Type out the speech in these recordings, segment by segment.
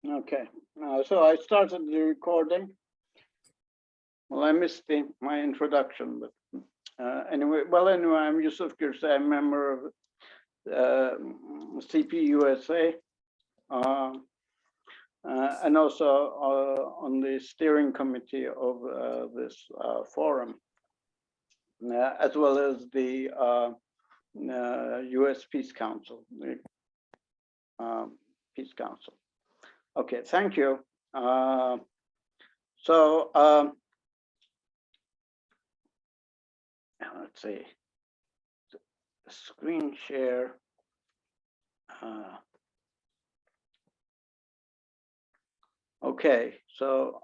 Okay, so I started the recording. Well, I missed my introduction, but anyway, I'm Yusuf Girsay, I'm a member of CPUSA, and also on the steering committee of this forum, as well as the U.S. Peace Council, Peace Council. Okay, thank you. Let's see, the screen share. Okay, so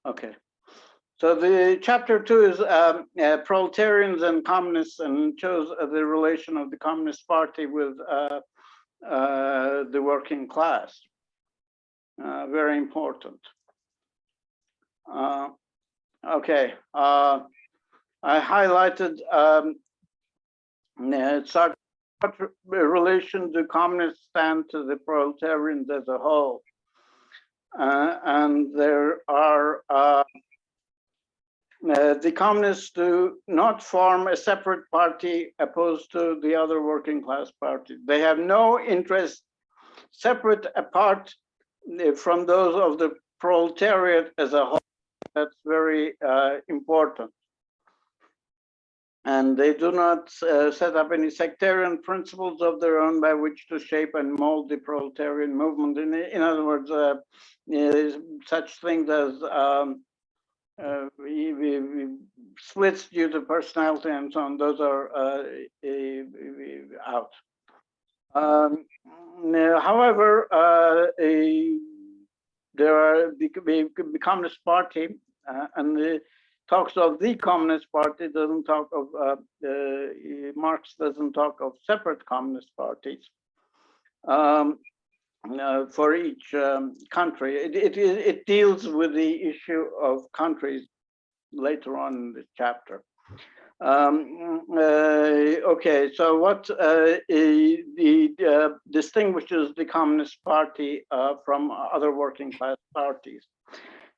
okay. So the chapter 2 is proletarians and communists, and shows the relation of the Communist Party with the working class. Very important. Okay, I highlighted such relation do communists stand to the proletarians as a whole, and there are the communists do not form a separate party opposed to the other working class parties. They have no interest separate apart from those of the proletariat as a whole. That's very important. And they do not set up any sectarian principles of their own by which to shape and mold the proletarian movement. In other words, such things as splits due to personality and so on, those are out. However, there are the Communist Party, and the talks of the Communist Party doesn't talk of, Marx doesn't talk of separate communist parties for each country. It deals with the issue of countries later on in the chapter. Okay, so what distinguishes the Communist Party from other working class parties?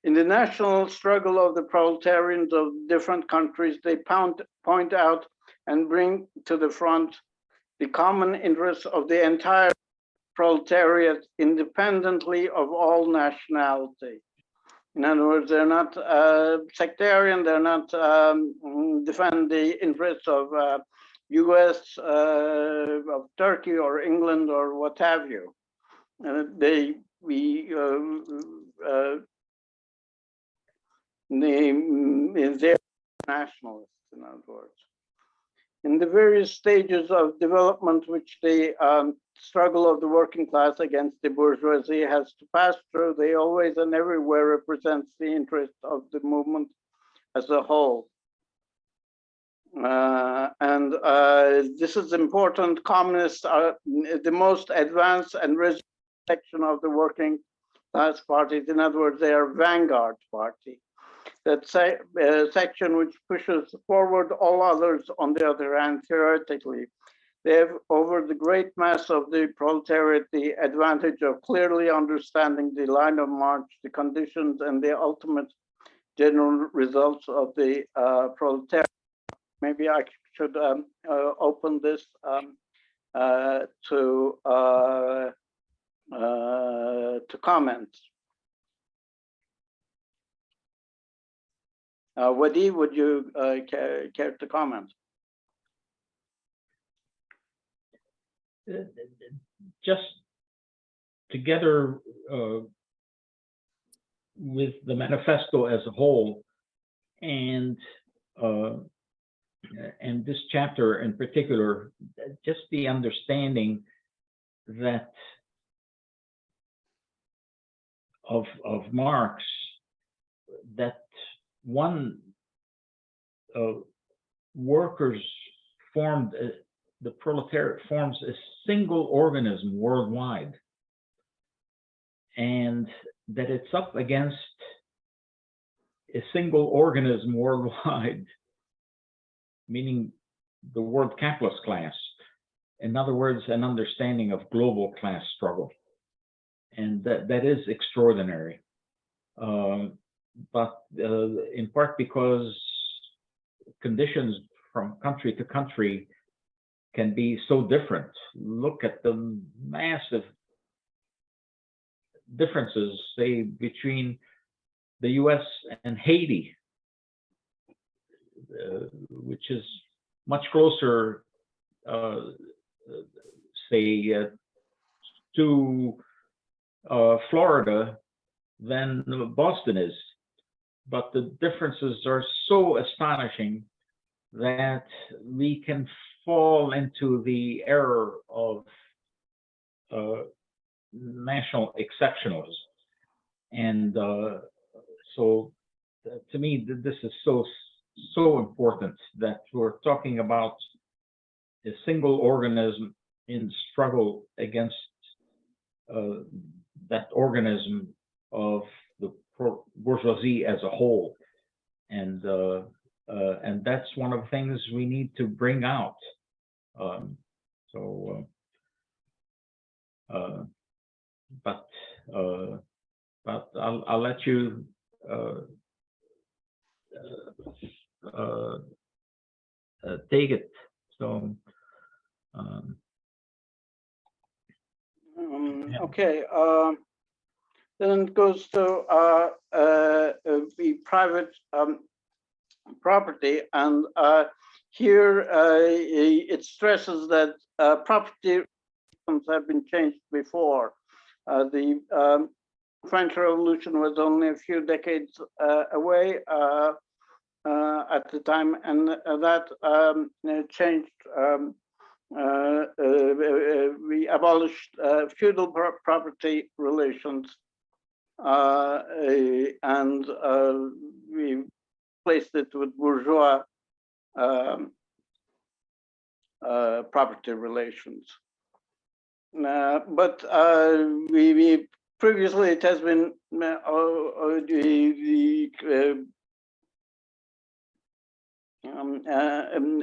In the national struggle of the proletarians of different countries, they point out and bring to the front the common interests of the entire proletariat independently of all nationality. In other words, they're not sectarian, they're not defend the interests of US, of Turkey or England or what have you. They're nationalists, in other words. In the various stages of development which the struggle of the working class against the bourgeoisie has to pass through, they always and everywhere represents the interest of the movement as a whole. This is important. Communists are the most advanced and resilient section of the working class parties. In other words, they are vanguard party. That section which pushes forward all others, on the other hand, theoretically. They have, over the great mass of the proletariat, the advantage of clearly understanding the line of march, the conditions, and the ultimate general results of the proletariat. Maybe I should open this to comments. Wadi, would you care to comment? Just together with the manifesto as a whole, and this chapter in particular, just the understanding that of Marx, that workers formed, the proletariat forms a single organism worldwide, and that it's up against a single organism worldwide, meaning the world capitalist class, in other words, an understanding of global class struggle. And that is extraordinary. But in part because conditions from country to country can be so different. Look at the massive differences, say, between the US and Haiti, which is much closer, say, to Florida than Boston is. But the differences are so astonishing that we can fall into the error of national exceptionalism. And so to me, this is so important that we're talking about a single organism in struggle against that organism of the bourgeoisie as a whole. And that's one of the things we need to bring out. But I'll let you take it. So okay. Then it goes to the private property, and here it stresses that property have been changed before. The French Revolution was only a few decades away at the time, and that changed. We abolished feudal property relations, and we replaced it with bourgeois property relations. But we previously it has been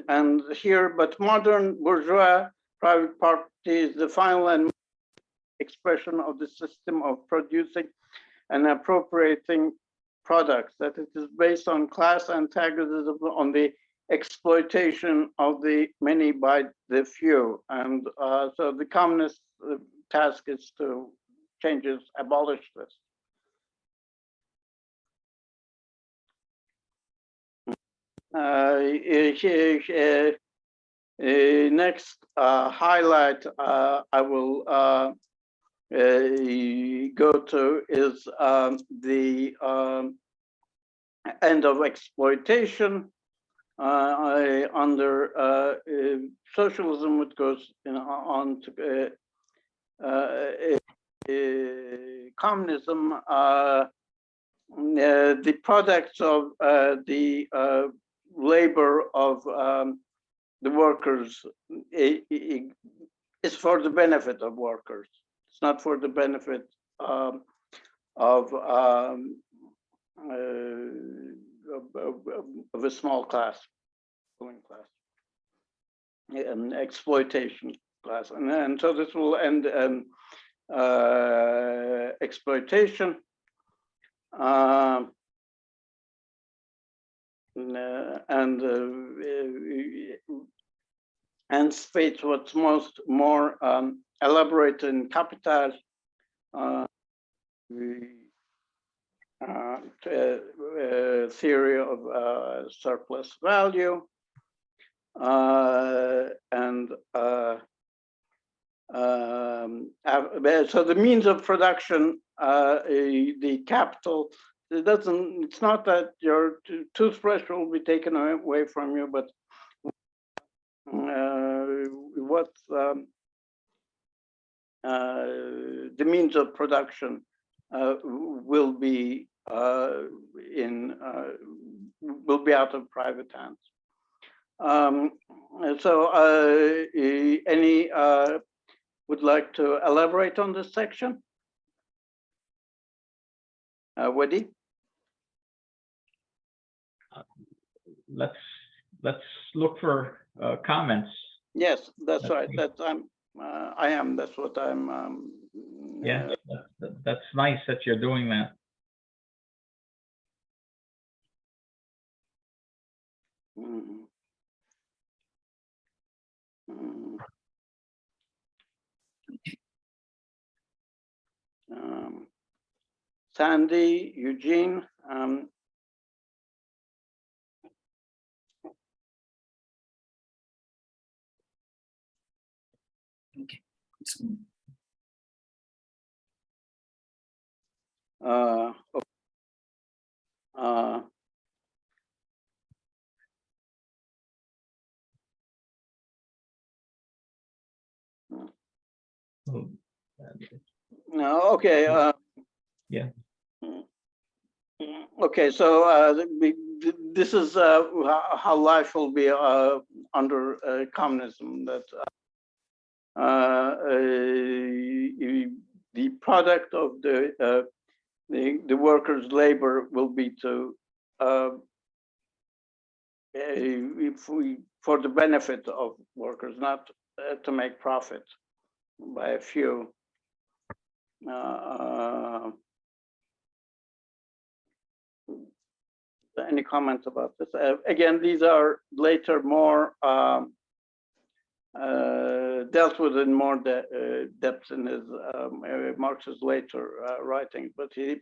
and here, but modern bourgeois private property is the final and expression of the system of producing and appropriating products, that it is based on class antagonism, on the exploitation of the many by the few. And so the communist task is to abolish this. Next highlight I will go to is the end of exploitation. Under socialism, it goes on to communism. The products of the labor of the workers is for the benefit of workers. It's not for the benefit of a small class, ruling class, an exploitation class, and so this will end exploitation. And states what's more elaborated in Capital, theory of surplus value, and so the means of production, the capital. It's not that your toothbrush will be taken away from you, but what the means of production will be out of private hands. So any would like to elaborate on this section? Woody? Let's look for comments Yes, that's That's right. great. I am. That's what I'm. Yeah, that's nice that you're doing that. Mm, mm, um, Sandy, Eugene. Okay. Uh, uh, Oh, no, okay. yeah, Okay, so this is how life will be under communism. That the product of the workers' labor will be to for the benefit of workers, not to make profit by a few. Any comments about this? Again, these are later more dealt with in more depth in his Marx's later writing, but he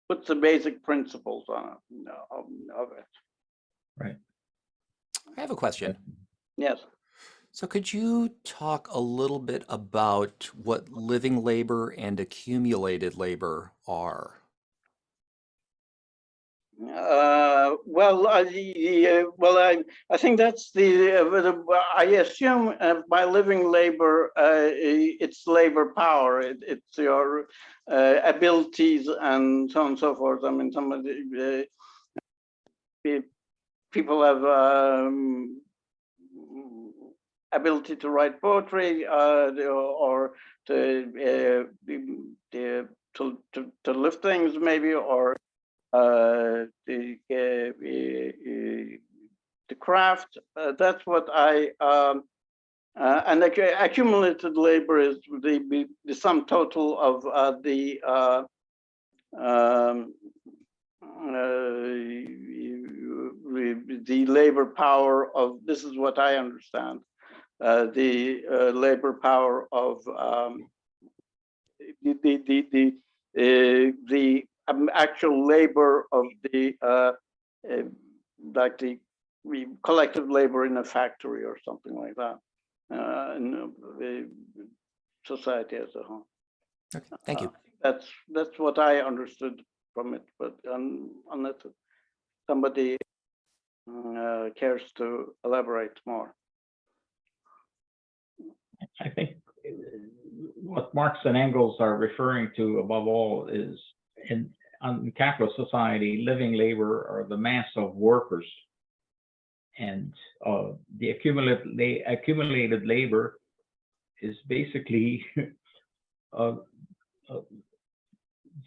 puts the basic principles on of it. right. I have a question. Yes. So could you talk a little bit about what living labor and accumulated labor are? Well, I think that's I assume by living labor, it's labor power. It's your abilities and so on and so forth. I mean, some of the people have ability to write poetry or to lift things, maybe, or the craft. That's what I and accumulated labor is the sum total of the labor power of, this is what I understand, the labor power of the actual labor of the like the collective labor in a factory or something like that, in the society as a whole. Okay, thank you. That's what I understood from it, but unless somebody cares to elaborate more. I think what Marx and Engels are referring to above all is in capitalist society, living labor are the mass of workers, and the accumulated labor is basically the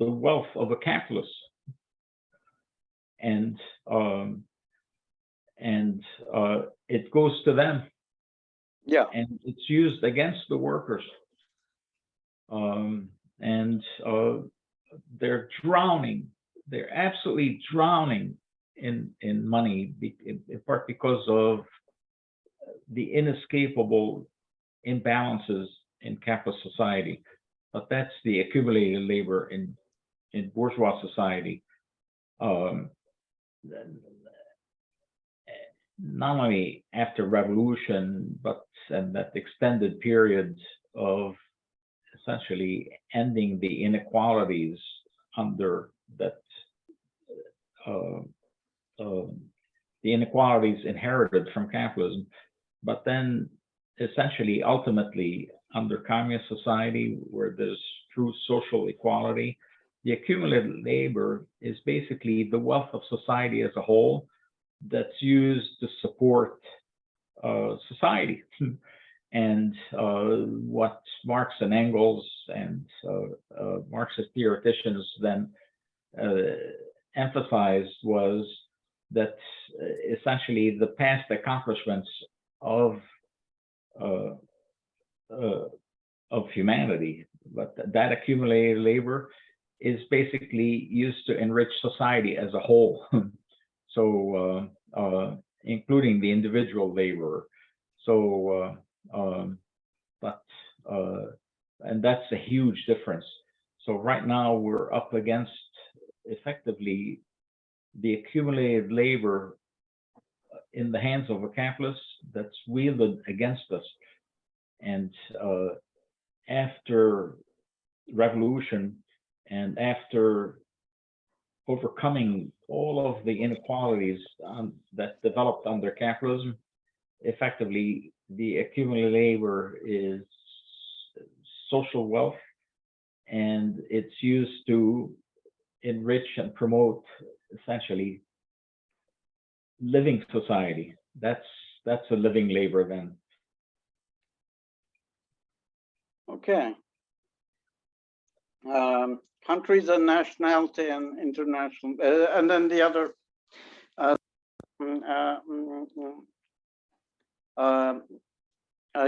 wealth of a capitalist, and it goes to them. Yeah, and it's used against the workers, and they're drowning. They're absolutely drowning in money, in part because of the inescapable imbalances in capitalist society. But that's the accumulated labor in bourgeois society. Not only after revolution, but in that extended period of essentially ending the inequalities under that, the inequalities inherited from capitalism, but then essentially ultimately under communist society, where there's true social equality, the accumulated labor is basically the wealth of society as a whole that's used to support society. And what Marx and Engels and Marxist theoreticians then emphasized was that essentially the past accomplishments of uh, of humanity. But that accumulated labor is basically used to enrich society as a whole. So, including the individual laborer. So, and that's a huge difference. So right now we're up against effectively the accumulated labor in the hands of a capitalist that's wielded against us. And after revolution and after overcoming all of the inequalities that developed under capitalism, effectively the accumulated labor is social wealth, and it's used to enrich and promote essentially living society. That's a living labor then. Okay. Countries and nationality and international, and then the other.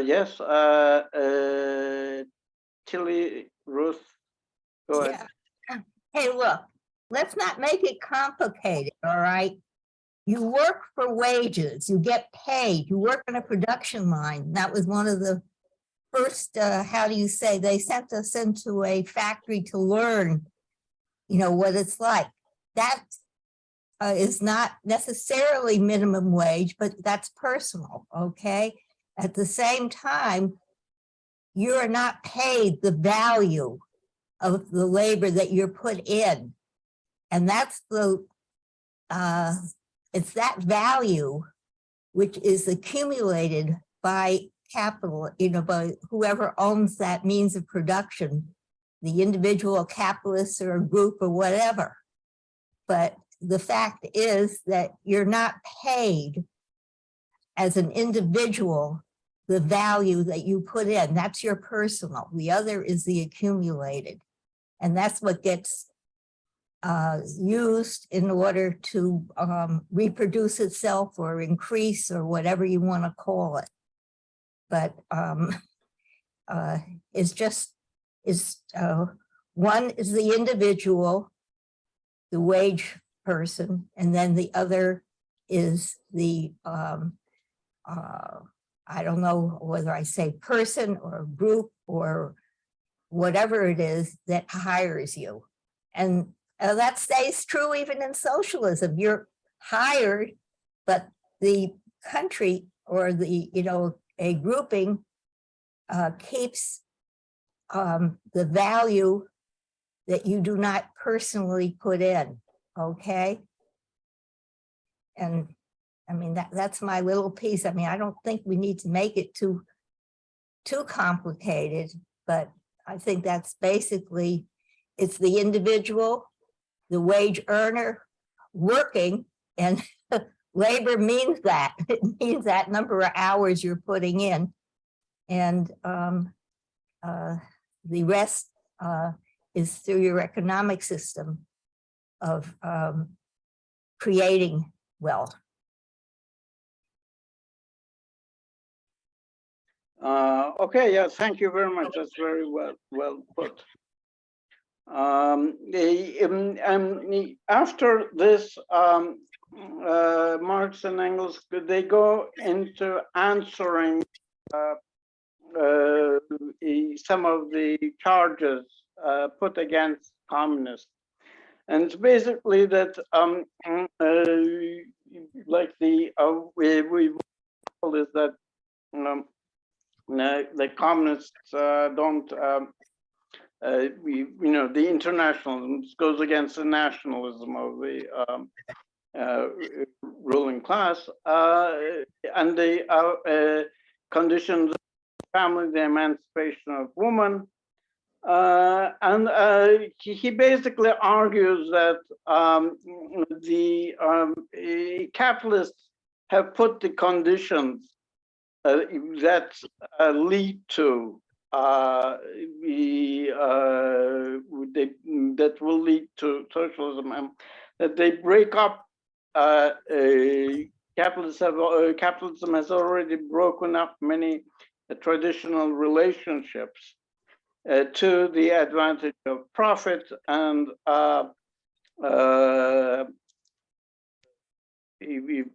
Yes, Tilly, Ruth, go ahead. Yeah. Hey, look, let's not make it complicated, all right? You work for wages, you get paid, you work on a production line. That was one of the first, how do you say, they sent us into a factory to learn, you know, what it's like. That is not necessarily minimum wage, but that's personal, okay? At the same time, you are not paid the value of the labor that you're put in. And that's the, it's that value which is accumulated by capital, you know, by whoever owns that means of production, the individual capitalists or a group or whatever. But the fact is that you're not paid as an individual the value that you put in. That's your personal. The other is the accumulated. And that's what gets used in order to reproduce itself or increase or whatever you want to call it. But it's just, one is the individual, the wage person, and then the other is the, I don't know whether I say person or group or whatever it is that hires you. And that stays true even in socialism. You're hired, but the country or the, you know, a grouping keeps the value that you do not personally put in, okay? And I mean, that's my little piece. I mean, I don't think we need to make it too complicated, but I think that's basically, it's the individual, the wage earner working, and labor means that. It means that number of hours you're putting in. And the rest is through your economic system of creating wealth. Okay, yeah, thank you very much. That's very well put. After this, Marx and Engels, they go into answering some of the charges put against communists. And it's basically that, like the, we call this that, the communists don't, you know, the internationalism goes against the nationalism of the ruling class, and the conditions of family, the emancipation of women. And he basically argues that the capitalists have put the conditions that lead to that will lead to socialism, and that they break up. Capitalism has already broken up many traditional relationships to the advantage of profit, and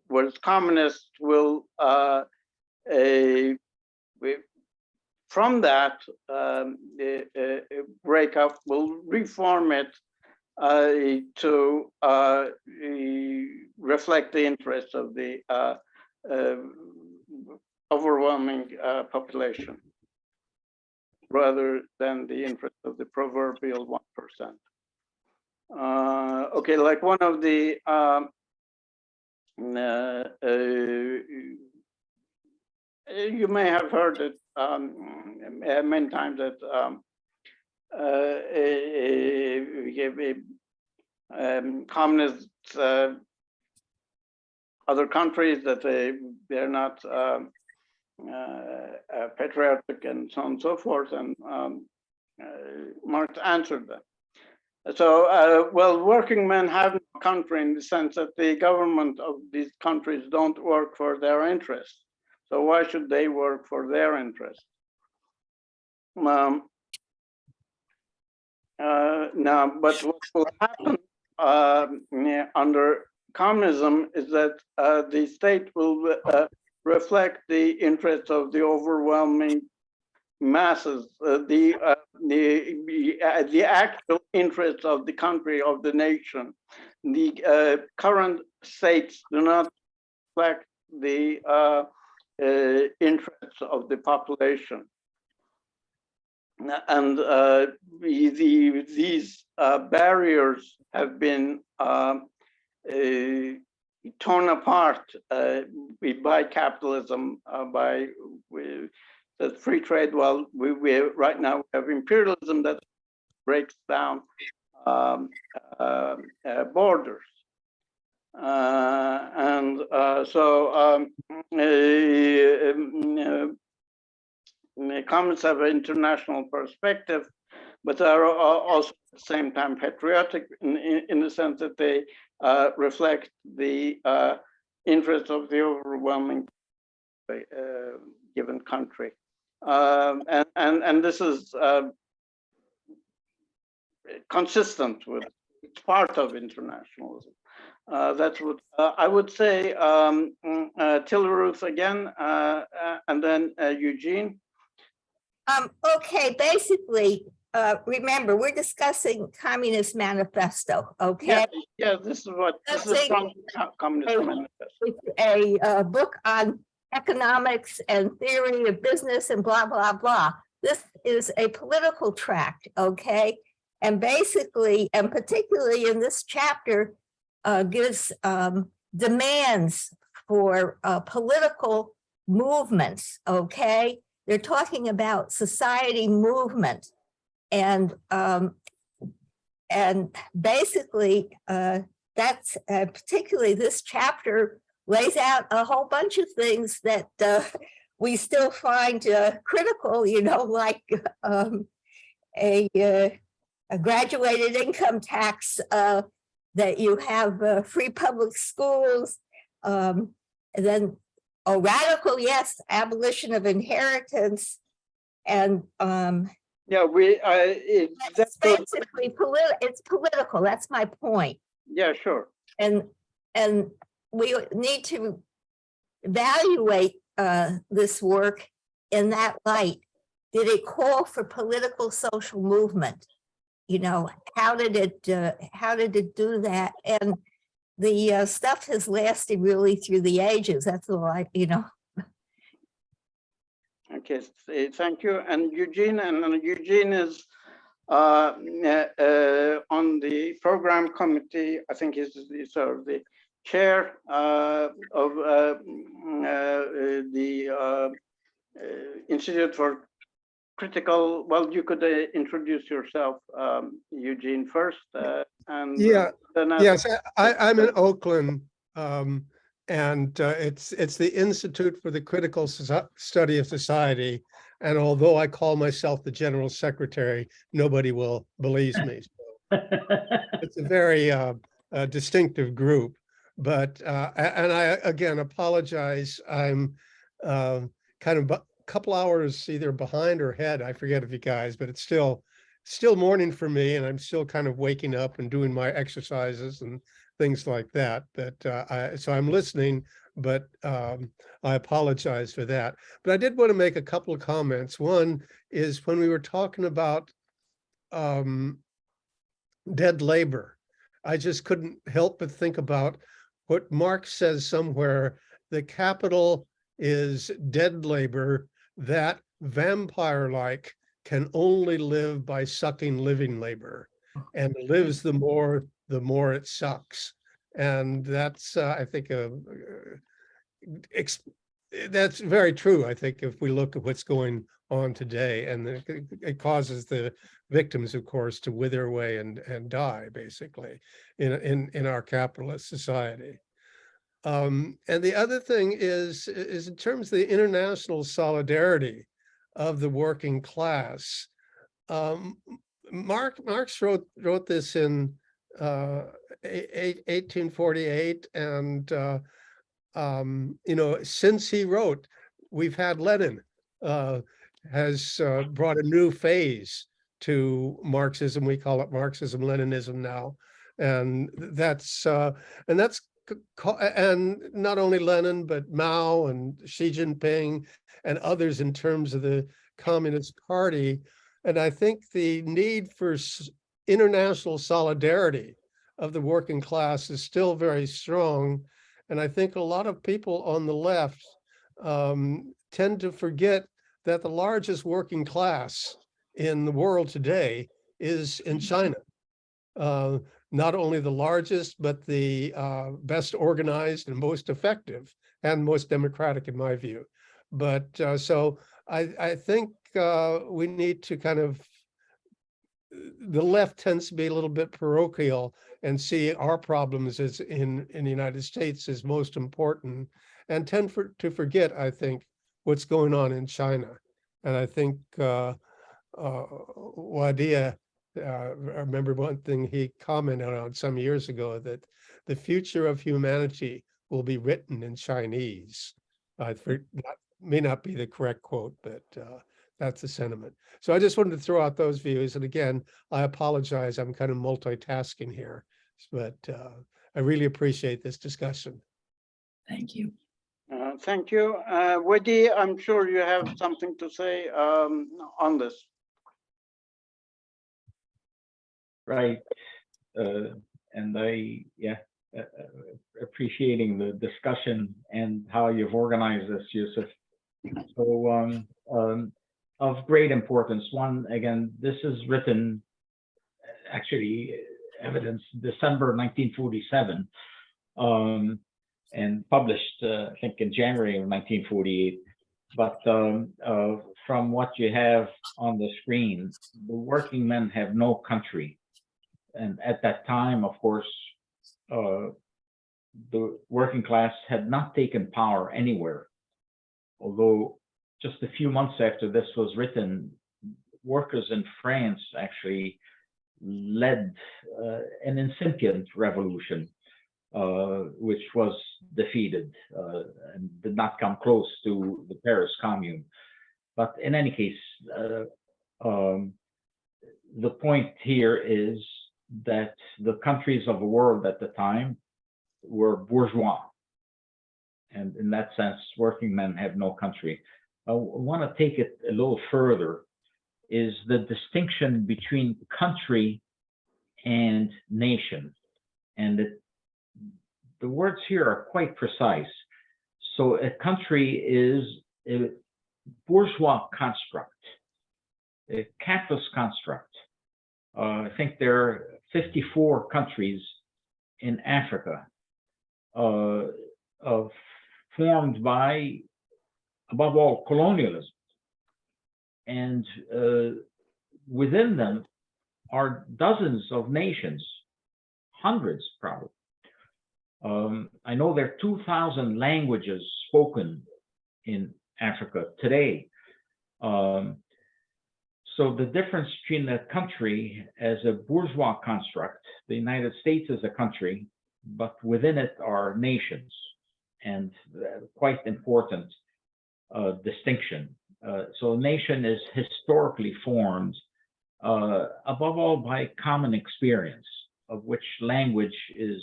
whereas communists will from that breakup will reform it to reflect the interests of the overwhelming population, rather than the interest of the proverbial 1%. Okay, like one of the you may have heard it many times that communists, other countries, that they're not patriotic and so on and so forth, and Marx answered that. So, well, working men have no country in the sense that the government of these countries don't work for their interests. So why should they work for their interests? Now, but what will happen under communism is that the state will reflect the interests of the overwhelming masses, the actual interests of the country, of the nation. The current states do not reflect the interests of the population. And these barriers have been torn apart by capitalism, by the free trade. Well, we right now have imperialism that breaks down borders. Communists have an international perspective, but are also at the same time patriotic in the sense that they reflect the interests of the overwhelming given country. And this is consistent with, it's part of internationalism. That's what I would say. Tilruth again, and then Eugene. Okay, basically, remember, we're discussing Communist Manifesto, okay? Yeah, this is what, this is from Communist Manifesto. It's a book on economics and theory of business and blah, blah, blah. This is a political tract, okay? And basically, and particularly in this chapter, gives demands for political movements, okay? They're talking about society movement, and basically that's particularly this chapter lays out a whole bunch of things that we still find critical, you know, like a graduated income tax, that you have free public schools, and then a radical, yes, abolition of inheritance, and yeah, that's basically it's political. That's my point. Yeah, sure. And we need to evaluate this work in that light. Did it call for political social movement? You know, how did it do that? And the stuff has lasted really through the ages. That's all I, you know. Okay, thank you. And Eugene, Eugene is on the program committee. I think he's sort of the chair of the Institute for Critical. Well, you could introduce yourself, Eugene, first. And yeah, then yes, I'm in Oakland, and it's the Institute for the Critical Study of Society. And although I call myself the General Secretary, nobody will believe me. So it's a very distinctive group. But and I again apologize. I'm kind of couple hours either behind or ahead. I forget if you guys, but it's still morning for me, and I'm still kind of waking up and doing my exercises and things like that. But so I'm listening, but I apologize for that. But I did want to make a couple of comments. One is when we were talking about dead labor, I just couldn't help but think about what Marx says somewhere: the capital is dead labor that, vampire-like, can only live by sucking living labor, and lives the more it sucks. And that's I think that's very true. I think if we look at what's going on today, and it causes the victims, of course, to wither away and die, basically, in our capitalist society. And the other thing is in terms of the international solidarity of the working class. Marx wrote this in 1848, and since he wrote, we've had Lenin has brought a new phase to Marxism. We call it Marxism-Leninism now, and that's and not only Lenin, but Mao and Xi Jinping and others in terms of the Communist Party. And I think the need for international solidarity of the working class is still very strong. And I think a lot of people on the left tend to forget that the largest working class in the world today is in China. Not only the largest, but the best organized and most effective and most democratic, in my view. But so I think we need to kind of, the left tends to be a little bit parochial and see our problems as in the United States as most important, and tend to forget, I think, what's going on in China. And I think Wadia, I remember one thing he commented on some years ago, that the future of humanity will be written in Chinese. May not be the correct quote, but that's the sentiment. So I just wanted to throw out those views. And again, I apologize, I'm kind of multitasking here, but I really appreciate this discussion. Thank you. Thank you. Wadi, I'm sure you have something to say on this. Right. And appreciating the discussion and how you've organized this, Yusuf. So of great importance. One, again, this is written, actually, evidence December 1947, and published, I think, in January of 1948. But from what you have on the screen, the working men have no country. And at that time, of course, the working class had not taken power anywhere. Although just a few months after this was written, workers in France actually led an incipient revolution, which was defeated and did not come close to the Paris Commune. But in any case, the point here is that the countries of the world at the time were bourgeois. And in that sense, working men have no country. I want to take it a little further, is the distinction between country and nation. And the words here are quite precise. So a country is a bourgeois construct, a capitalist construct. I think there are 54 countries in Africa formed by, above all, colonialism. And within them are dozens of nations, hundreds probably. I know there are 2,000 languages spoken in Africa today. So the difference between a country as a bourgeois construct, the United States is a country, but within it are nations, and quite important distinction. So a nation is historically formed, above all, by common experience, of which language is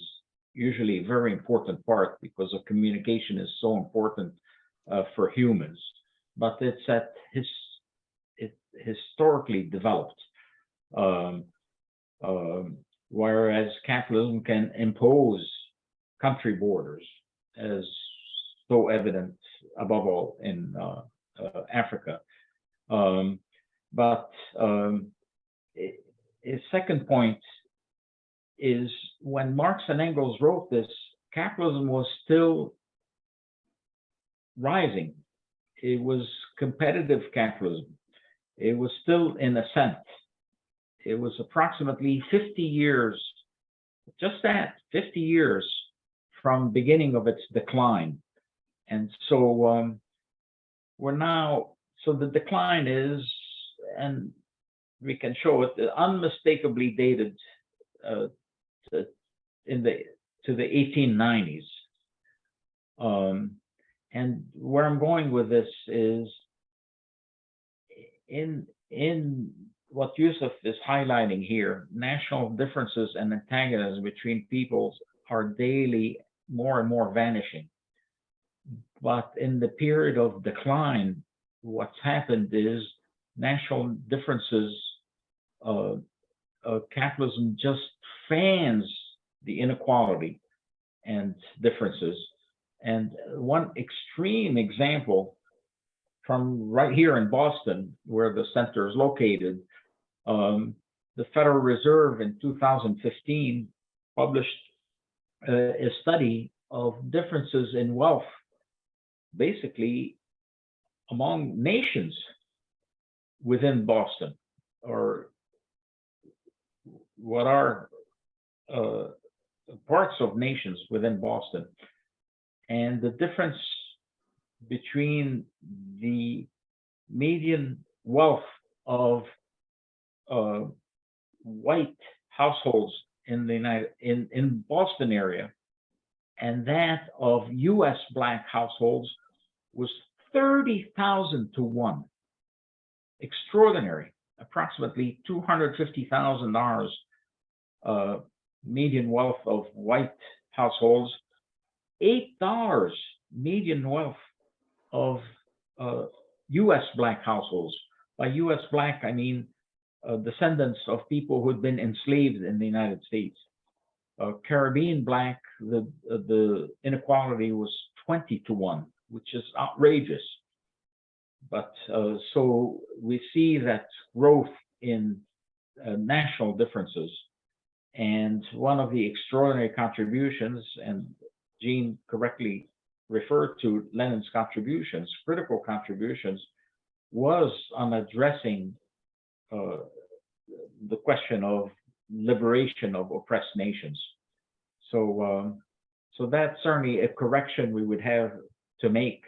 usually a very important part because of communication is so important for humans. But it's it historically developed, whereas capitalism can impose country borders, as so evident above all in Africa. But a second point is when Marx and Engels wrote this, capitalism was still rising. It was competitive capitalism. It was still in ascent. It was approximately 50 years, just that, 50 years from beginning of its decline. And so we're now, so the decline is, and we can show it, unmistakably dated to the 1890s. And where I'm going with this is in what Yusuf is highlighting here, national differences and antagonisms between peoples are daily more and more vanishing. But in the period of decline, what's happened is national differences, capitalism just fans the inequality and differences. And one extreme example from right here in Boston, where the center is located, the Federal Reserve in 2015 published a study of differences in wealth, basically among nations within Boston, or what are parts of nations within Boston. And the difference between the median wealth of white households in the in Boston area and that of US Black households was 30,000 to 1. Extraordinary. Approximately $250,000 median wealth of white households, $8 median wealth of US Black households. By US Black, I mean descendants of people who had been enslaved in the United States. Caribbean Black, the inequality was 20 to 1, which is outrageous. But so we see that growth in national differences. And one of the extraordinary contributions, and Jean correctly referred to Lenin's contributions, critical contributions, was on addressing the question of liberation of oppressed nations. So, so that's certainly a correction we would have to make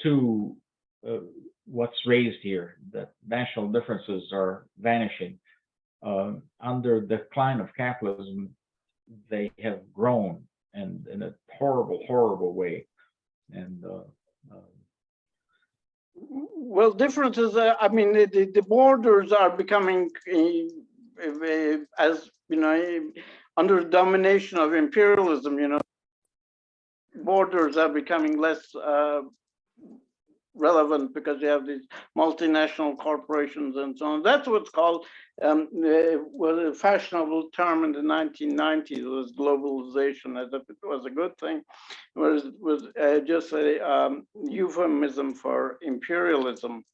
to what's raised here, that national differences are vanishing. Under the decline of capitalism, they have grown, and in a horrible, horrible way. And well, differences. I mean, the borders are becoming, as you know, under domination of imperialism. You know, borders are becoming less relevant because you have these multinational corporations and so on. That's what's called, was a fashionable term in the 1990s, was globalization, as if it was a good thing. It was just a euphemism for imperialism.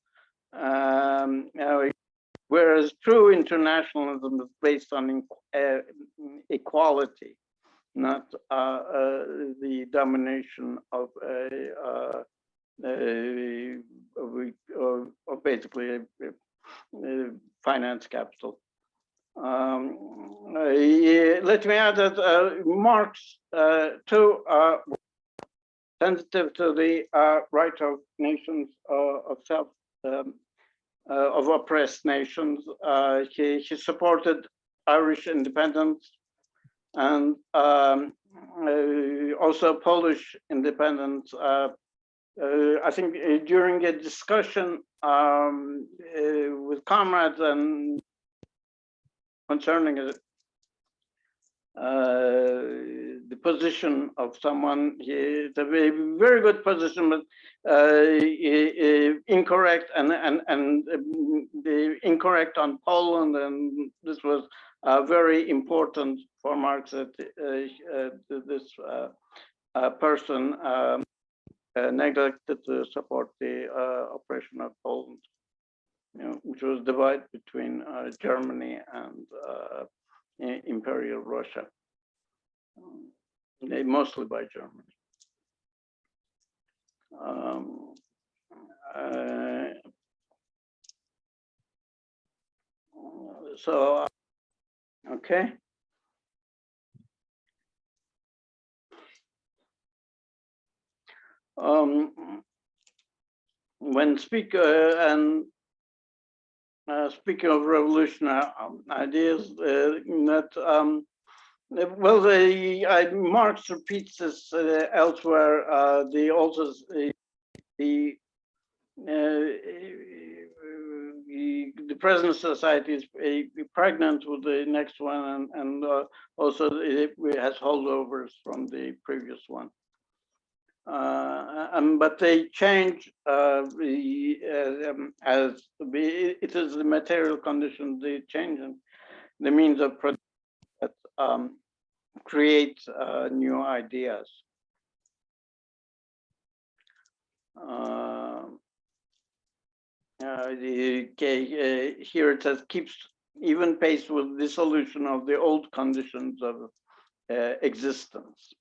Whereas true internationalism is based on equality, not the domination of basically finance capital. Let me add that Marx too sensitive to the right of nations of self of oppressed nations. He supported Irish independence and also Polish independence I think during a discussion with comrades and concerning the position of someone, it's a very good position, but incorrect and the incorrect on Poland, and this was very important for Marx that this person neglected to support the operation of Poland, which was divided between Germany and Imperial Russia, mostly by Germany. So, okay. When speaking of revolutionary ideas, that well, Marx repeats this elsewhere. The present society is pregnant with the next one, and also it has holdovers from the previous one. But they change as it is the material conditions. They change and the means of production that create new ideas. Here it says keeps even pace with dissolution of the old conditions of existence.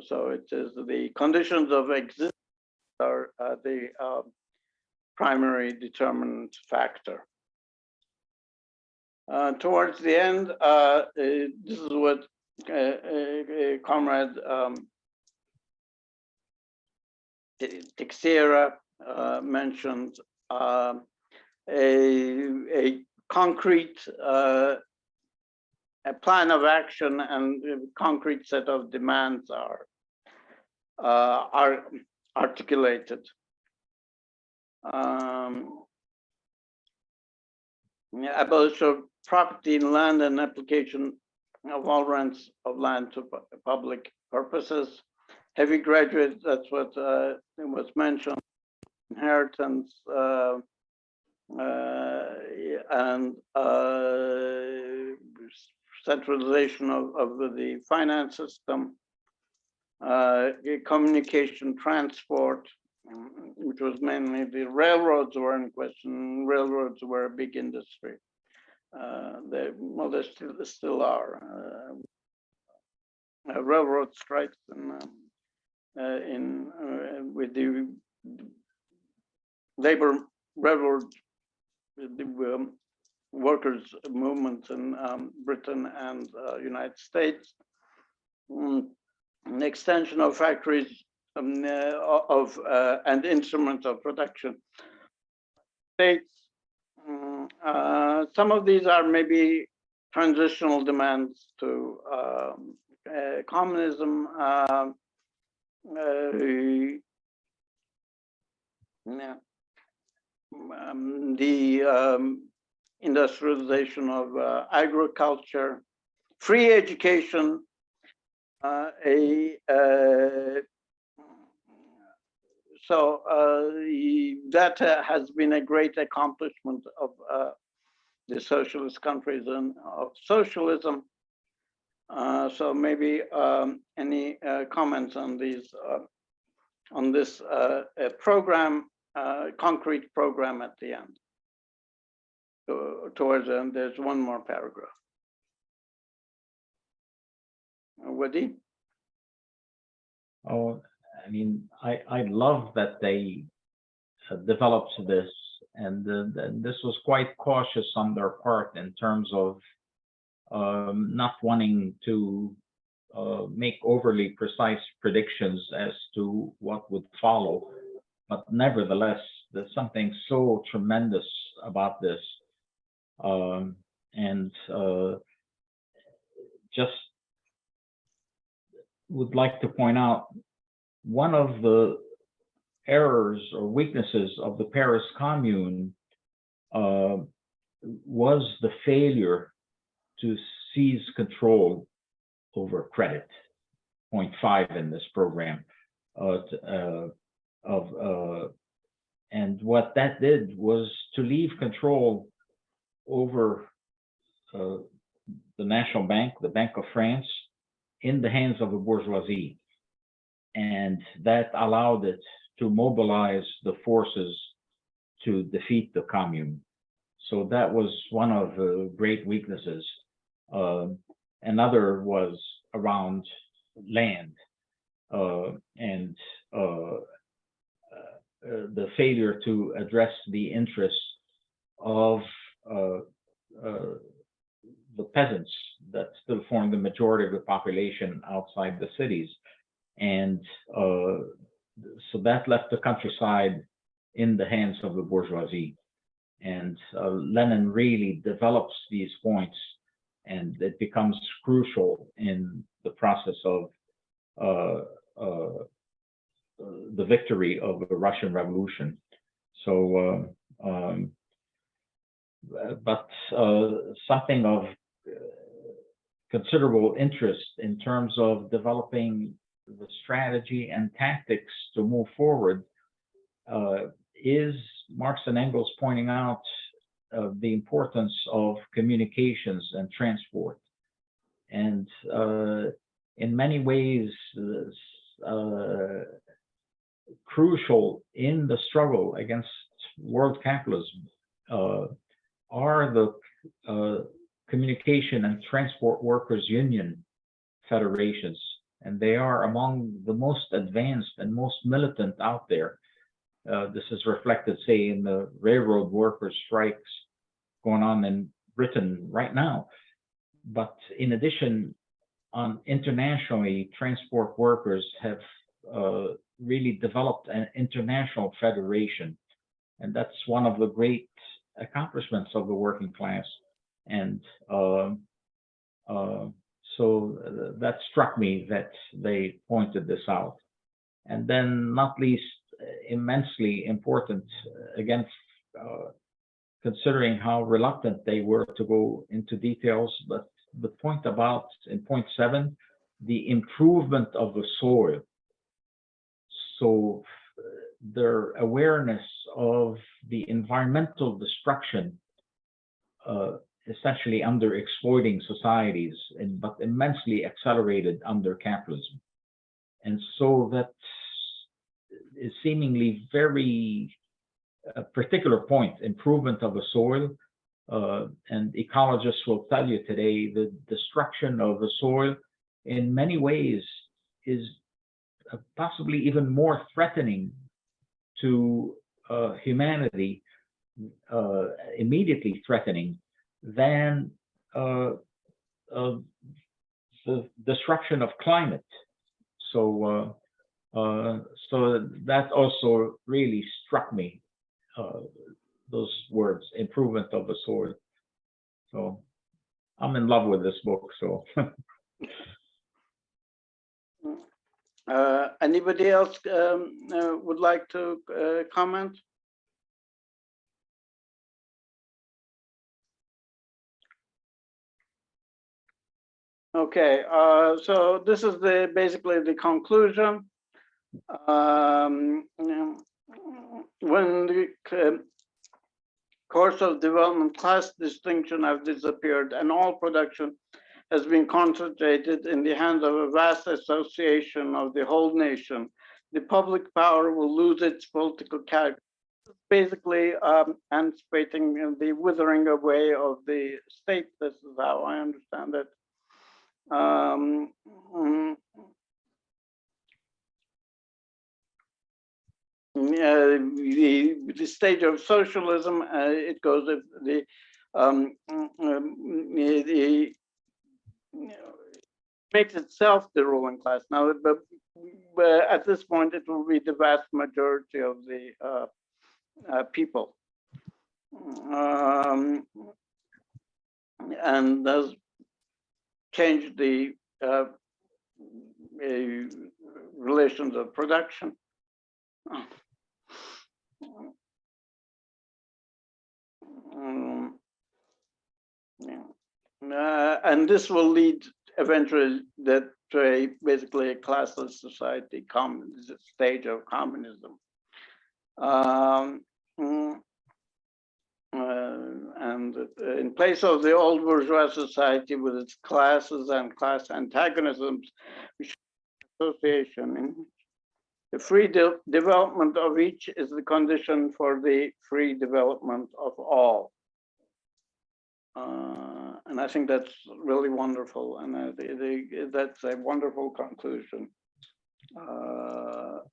So it is the conditions of existence are the primary determinant factor. Towards the end, this is what Comrade Teixeira mentioned, a concrete a plan of action and a concrete set of demands are articulated. Abolition of property in land and application of all rents of land to public purposes. Heavy graduates, that's what was mentioned, inheritance, and centralization of the finance system, communication, transport, which was mainly the railroads were in question. Railroads were a big industry. They still are. Railroad strikes with the labor railroad, the workers' movements in Britain and United States. An extension of factories and instruments of production. States. Some of these are maybe transitional demands to communism. The industrialization of agriculture, free education, so that has been a great accomplishment of the socialist countries and of socialism. So maybe any comments on these on this program, concrete program at the end. Towards the end, there's one more paragraph. Wadi? Oh, I mean, I love that they developed this, and this was quite cautious on their part in terms of not wanting to make overly precise predictions as to what would follow. But nevertheless, there's something so tremendous about this. And just would like to point out one of the errors or weaknesses of the Paris Commune was the failure to seize control over credit. Point 5 in this program. And what that did was to leave control over the National Bank, the Bank of France, in the hands of the bourgeoisie. And that allowed it to mobilize the forces to defeat the commune. So that was one of the great weaknesses. Another was around land and the failure to address the interests of the peasants that still form the majority of the population outside the cities. And so that left the countryside in the hands of the bourgeoisie. And Lenin really develops these points, and it becomes crucial in the process of the victory of the Russian Revolution. So, but something of considerable interest in terms of developing the strategy and tactics to move forward is Marx and Engels pointing out the importance of communications and transport. And in many ways, crucial in the struggle against world capitalism are the Communication and Transport Workers Union federations. And they are among the most advanced and most militant out there. This is reflected, say, in the railroad workers' strikes going on in Britain right now. But in addition, internationally, transport workers have really developed an international federation. And that's one of the great accomplishments of the working class. And so that struck me that they pointed this out. And then, not least, immensely important, again, considering how reluctant they were to go into details, but the point about, in point 7, the improvement of the soil. So their awareness of the environmental destruction, essentially under exploiting societies, but immensely accelerated under capitalism. And so that is seemingly very particular point, improvement of the soil. And ecologists will tell you today the destruction of the soil in many ways is possibly even more threatening to humanity, immediately threatening, than the disruption of climate. So so that also really struck me, those words, improvement of the soil. So I'm in love with this book. So anybody else would like to comment? Okay, so this is basically the conclusion. When the course of development, class distinction have disappeared and all production has been concentrated in the hands of a vast association of the whole nation, the public power will lose its political character. Basically anticipating the withering away of the state. This is how I understand it. The stage of socialism, it goes makes itself the ruling class. Now, but at this point, it will be the vast majority of the people. And does change the relations of production. And this will lead eventually to basically a classless society, stage of communism. And in place of the old bourgeois society with its classes and class antagonisms, association. The free development of each is the condition for the free development of all. And I think that's really wonderful, and that's a wonderful conclusion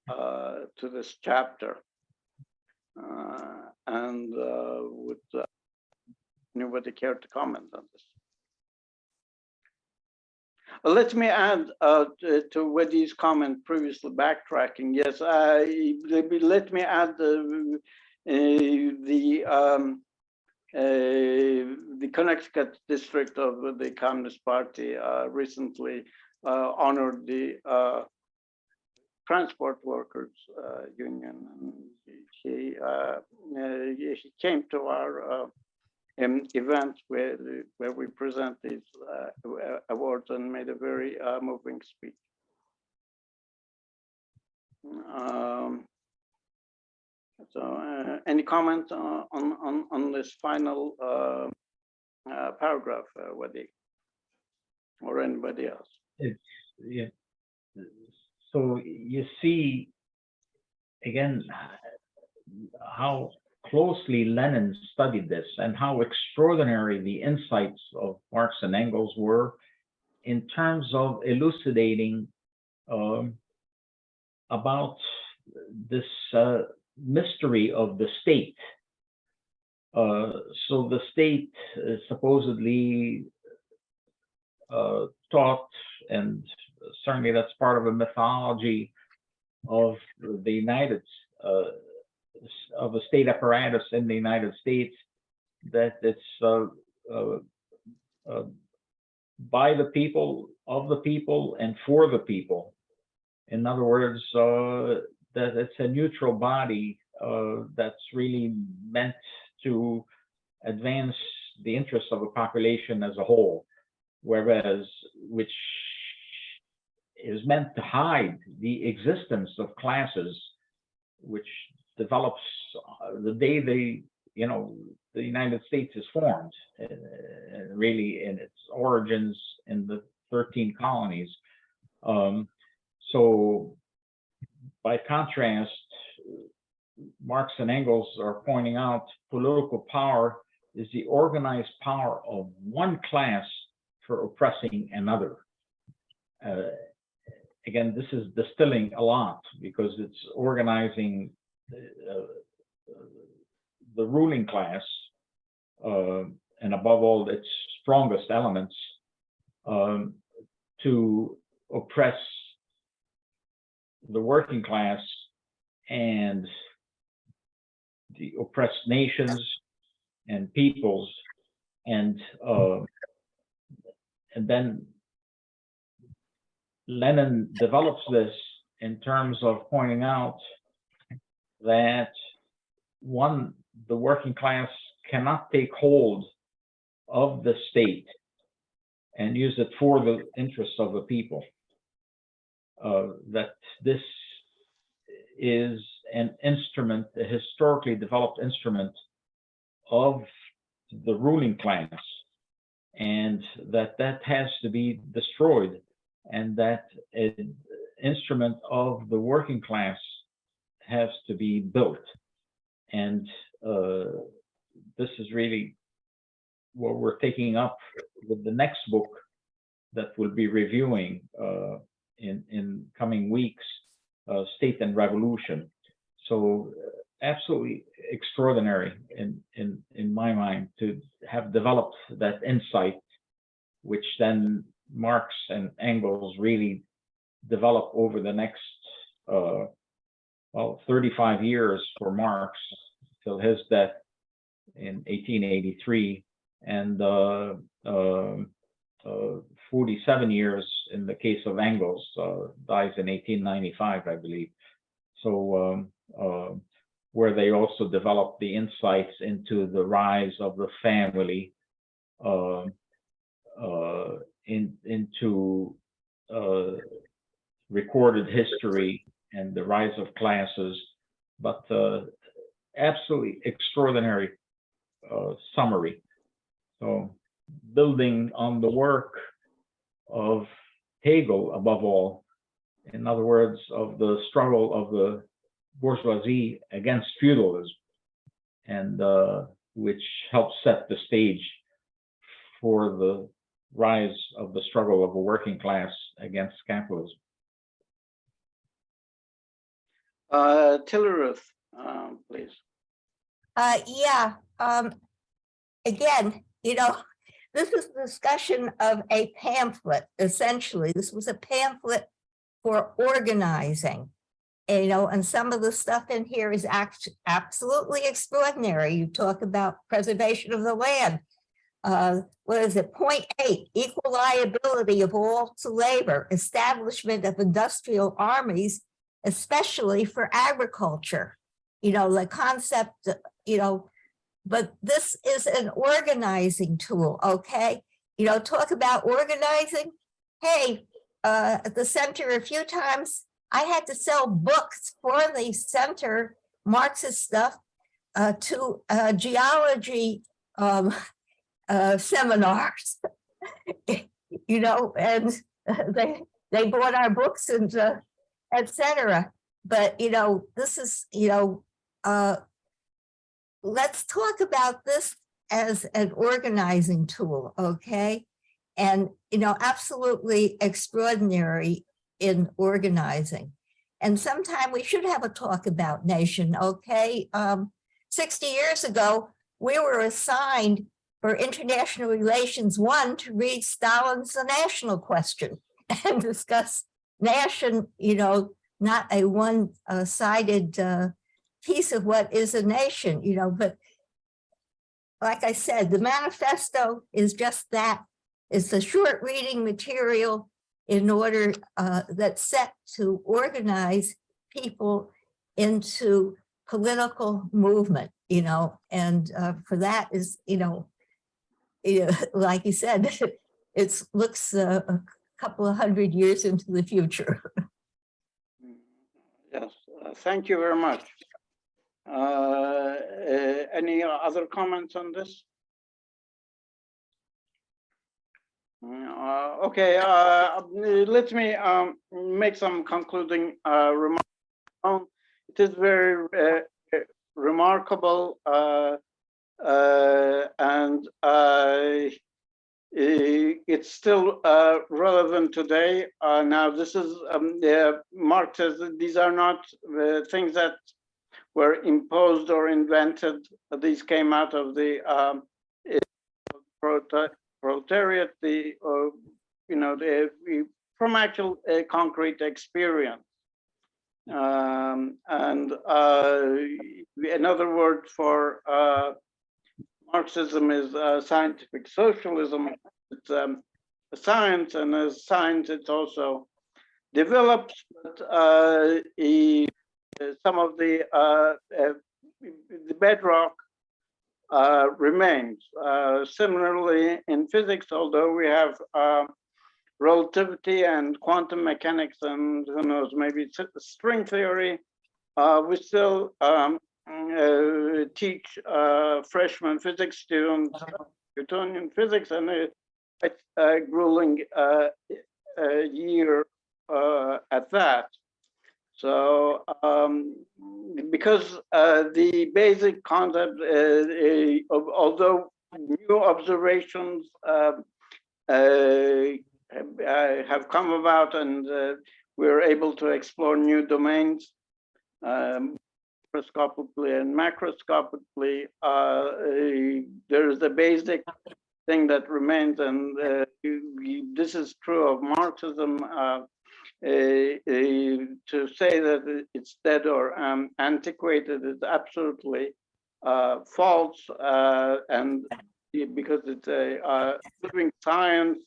to this chapter. Would anybody care to comment on this? Let me add to Wadi's comment previously, backtracking. Yes, let me add the Connecticut district of the Communist Party recently honored the transport workers union. He came to our event where we present these awards and made a very moving speech. So, any comment on this final paragraph, Wadi, or anybody else? Yeah. So you see, again, how closely Lenin studied this and how extraordinary the insights of Marx and Engels were in terms of elucidating about this mystery of the state. So the state is supposedly taught, and certainly that's part of a mythology of the United of the state apparatus in the United States, that it's by the people, of the people, and for the people. In other words, that it's a neutral body that's really meant to advance the interests of a population as a whole, whereas which is meant to hide the existence of classes, which develops the day the United States is formed, really in its origins in the 13 colonies. So by contrast, Marx and Engels are pointing out political power is the organized power of one class for oppressing another. Again, this is distilling a lot because it's organizing the ruling class, and above all its strongest elements, to oppress the working class and the oppressed nations and peoples, and then Lenin develops this in terms of pointing out that the working class cannot take hold of the state and use it for the interests of the people. That this is an instrument, a historically developed instrument of the ruling class, and that has to be destroyed, and that an instrument of the working class has to be built. And this is really what we're taking up with the next book that we'll be reviewing in coming weeks, State and Revolution. So absolutely extraordinary in my mind to have developed that insight, which then Marx and Engels really develop over the next 35 years for Marx till his death in 1883, and 47 years in the case of Engels, dies in 1895, I believe. So where they also developed the insights into the rise of the family, into recorded history and the rise of classes, but absolutely extraordinary summary. So building on the work of Hegel above all, in other words, of the struggle of the bourgeoisie against feudalism, and which helped set the stage for the rise of the struggle of a working class against capitalism. Tillerith, please. Yeah, again, this is a discussion of a pamphlet, essentially. This was a pamphlet for organizing, and some of the stuff in here is absolutely extraordinary. You talk about preservation of the land. What is it? Point 8, equal liability of all to labor, establishment of industrial armies, especially for agriculture. The concept, but this is an organizing tool, okay? Talk about organizing. Hey, at the center a few times, I had to sell books for the center, Marxist stuff, to geology seminars, and they bought our books and etc. But this is let's talk about this as an organizing tool, okay? And absolutely extraordinary in organizing. And sometime we should have a talk about nation, okay? 60 years ago, we were assigned for International Relations 1 to read Stalin's The National Question and discuss nation, not a one-sided piece of what is a nation, but like I said, the manifesto is just that. It's a short reading material in order that's set to organize people into political movement, and for that is, like you said, it looks a couple of 100 years into the future. Yes, thank you very much. Any other comments on this? Okay, let me make some concluding remarks. It is very remarkable, and it's still relevant today. Now, this is Marx says that these are not things that were imposed or invented. These came out of the proletariat, from actual concrete experience. And another word for Marxism is scientific socialism. It's a science, and as science, it's also developed. But some of the bedrock remains. Similarly, in physics, although we have relativity and quantum mechanics, and who knows, maybe string theory, we still teach freshman physics students Newtonian physics, and a grueling year at that. So because the basic concept, although new observations have come about, and we're able to explore new domains microscopically and macroscopically, there is a basic thing that remains, and this is true of Marxism. To say that it's dead or antiquated is absolutely false, and because it's a living science,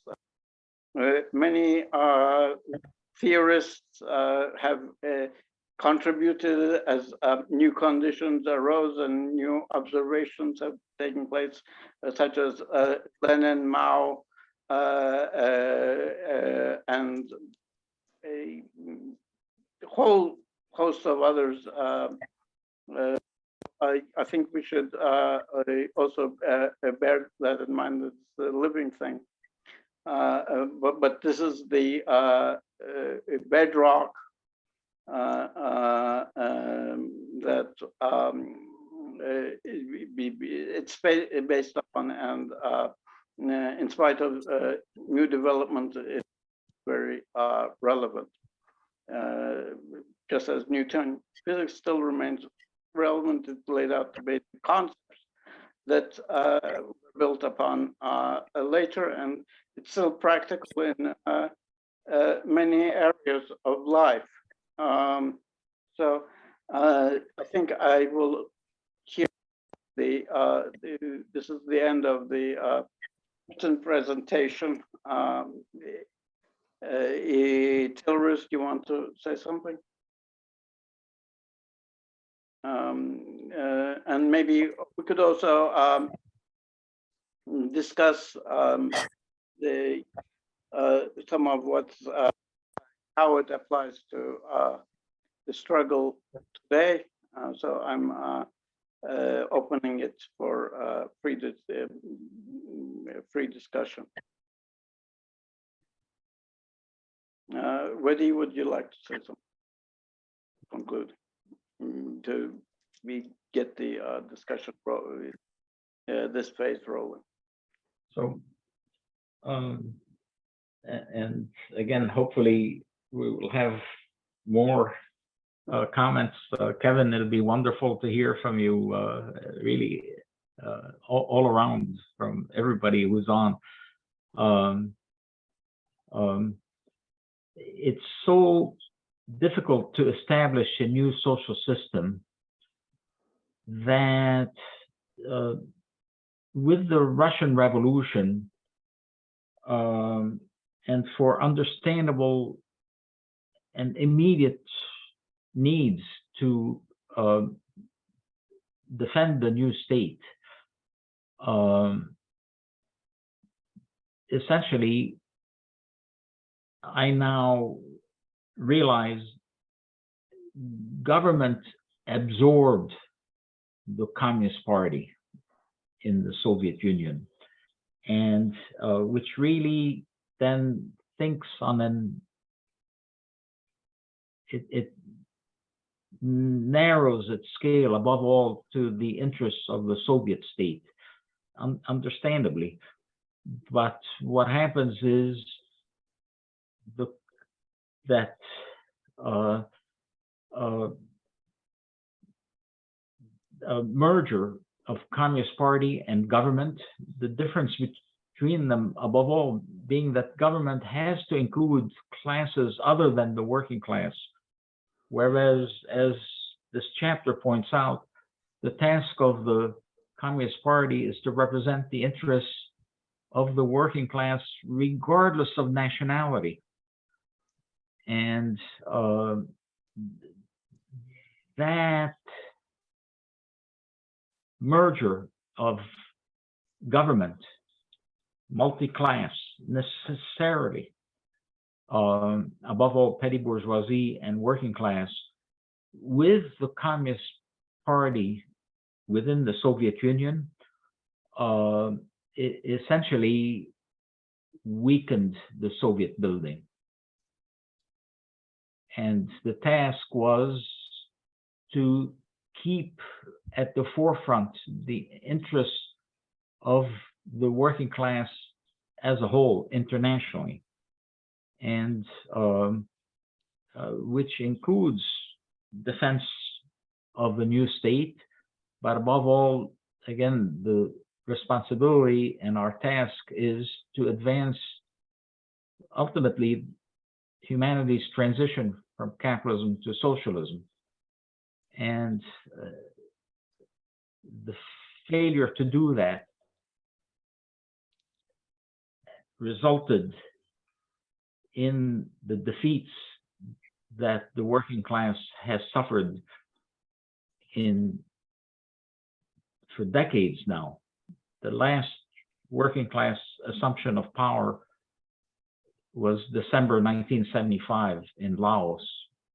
Many theorists have contributed as new conditions arose and new observations have taken place, such as Lenin, Mao, and a whole host of others. I think we should also bear that in mind. It's a living thing. But this is the bedrock that it's based upon, and in spite of new development, it's very relevant. Just as Newtonian physics still remains relevant, it laid out the basic concepts that were built upon later, and it's still practical in many areas of life. So I think I will hear this is the end of the written presentation. Tilrus, do you want to say something? And maybe we could also discuss the some of what's how it applies to the struggle today. So I'm opening it for free discussion. Weddy, would you like to say something? Conclude to get the discussion this phase rolling. So, and again, hopefully we will have more comments. Kevin, it'll be wonderful to hear from you, really, all around, from everybody who's on. It's so difficult to establish a new social system that with the Russian Revolution, and for understandable and immediate needs to defend the new state, essentially, I now realize government absorbed the Communist Party in the Soviet Union, and which really then thinks on it narrows its scale above all to the interests of the Soviet state, understandably. But what happens is that a merger of Communist Party and government, the difference between them above all being that government has to include classes other than the working class, whereas, as this chapter points out, the task of the Communist Party is to represent the interests of the working class regardless of nationality. And that merger of government, multi-class, necessarily, above all petty bourgeoisie and working class, with the Communist Party within the Soviet Union, it essentially weakened the Soviet building. And the task was to keep at the forefront the interests of the working class as a whole internationally, and which includes defense of the new state, but above all, again, the responsibility and our task is to advance ultimately humanity's transition from capitalism to socialism. And the failure to do that resulted in the defeats that the working class has suffered for decades now. The last working class assumption of power was December 1975 in Laos,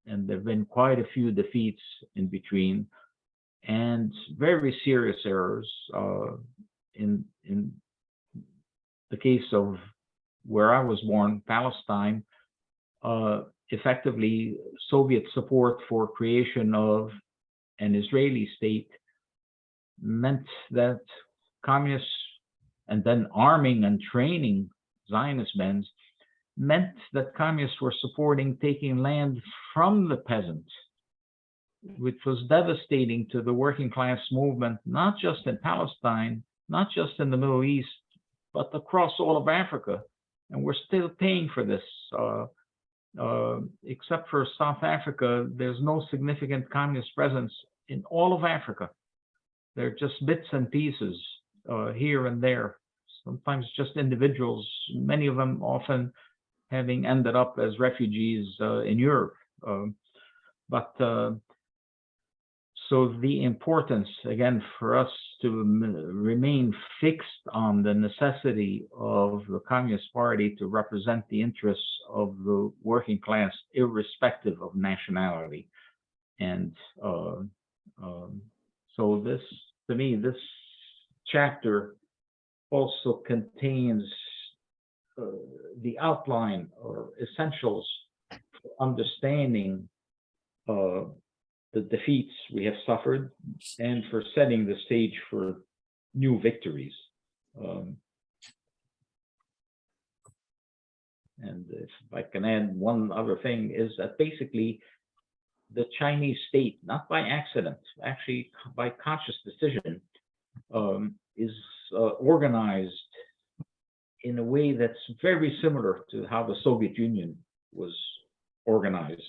and there have been quite a few defeats in between, and very serious errors in the case of where I was born, Palestine. Effectively, Soviet support for creation of an Israeli state meant that communists, and then arming and training Zionist men, meant that communists were supporting taking land from the peasants, which was devastating to the working class movement, not just in Palestine, not just in the Middle East, but across all of Africa. And we're still paying for this. Except for South Africa, there's no significant communist presence in all of Africa. They're just bits and pieces here and there, sometimes just individuals, many of them often having ended up as refugees in Europe. So the importance, again, for us to remain fixed on the necessity of the Communist Party to represent the interests of the working class, irrespective of nationality. And so this, to me, this chapter also contains the outline or essentials for understanding the defeats we have suffered and for setting the stage for new victories. And if I can add one other thing, is that basically the Chinese state, not by accident, actually by conscious decision, is organized in a way that's very similar to how the Soviet Union was organized,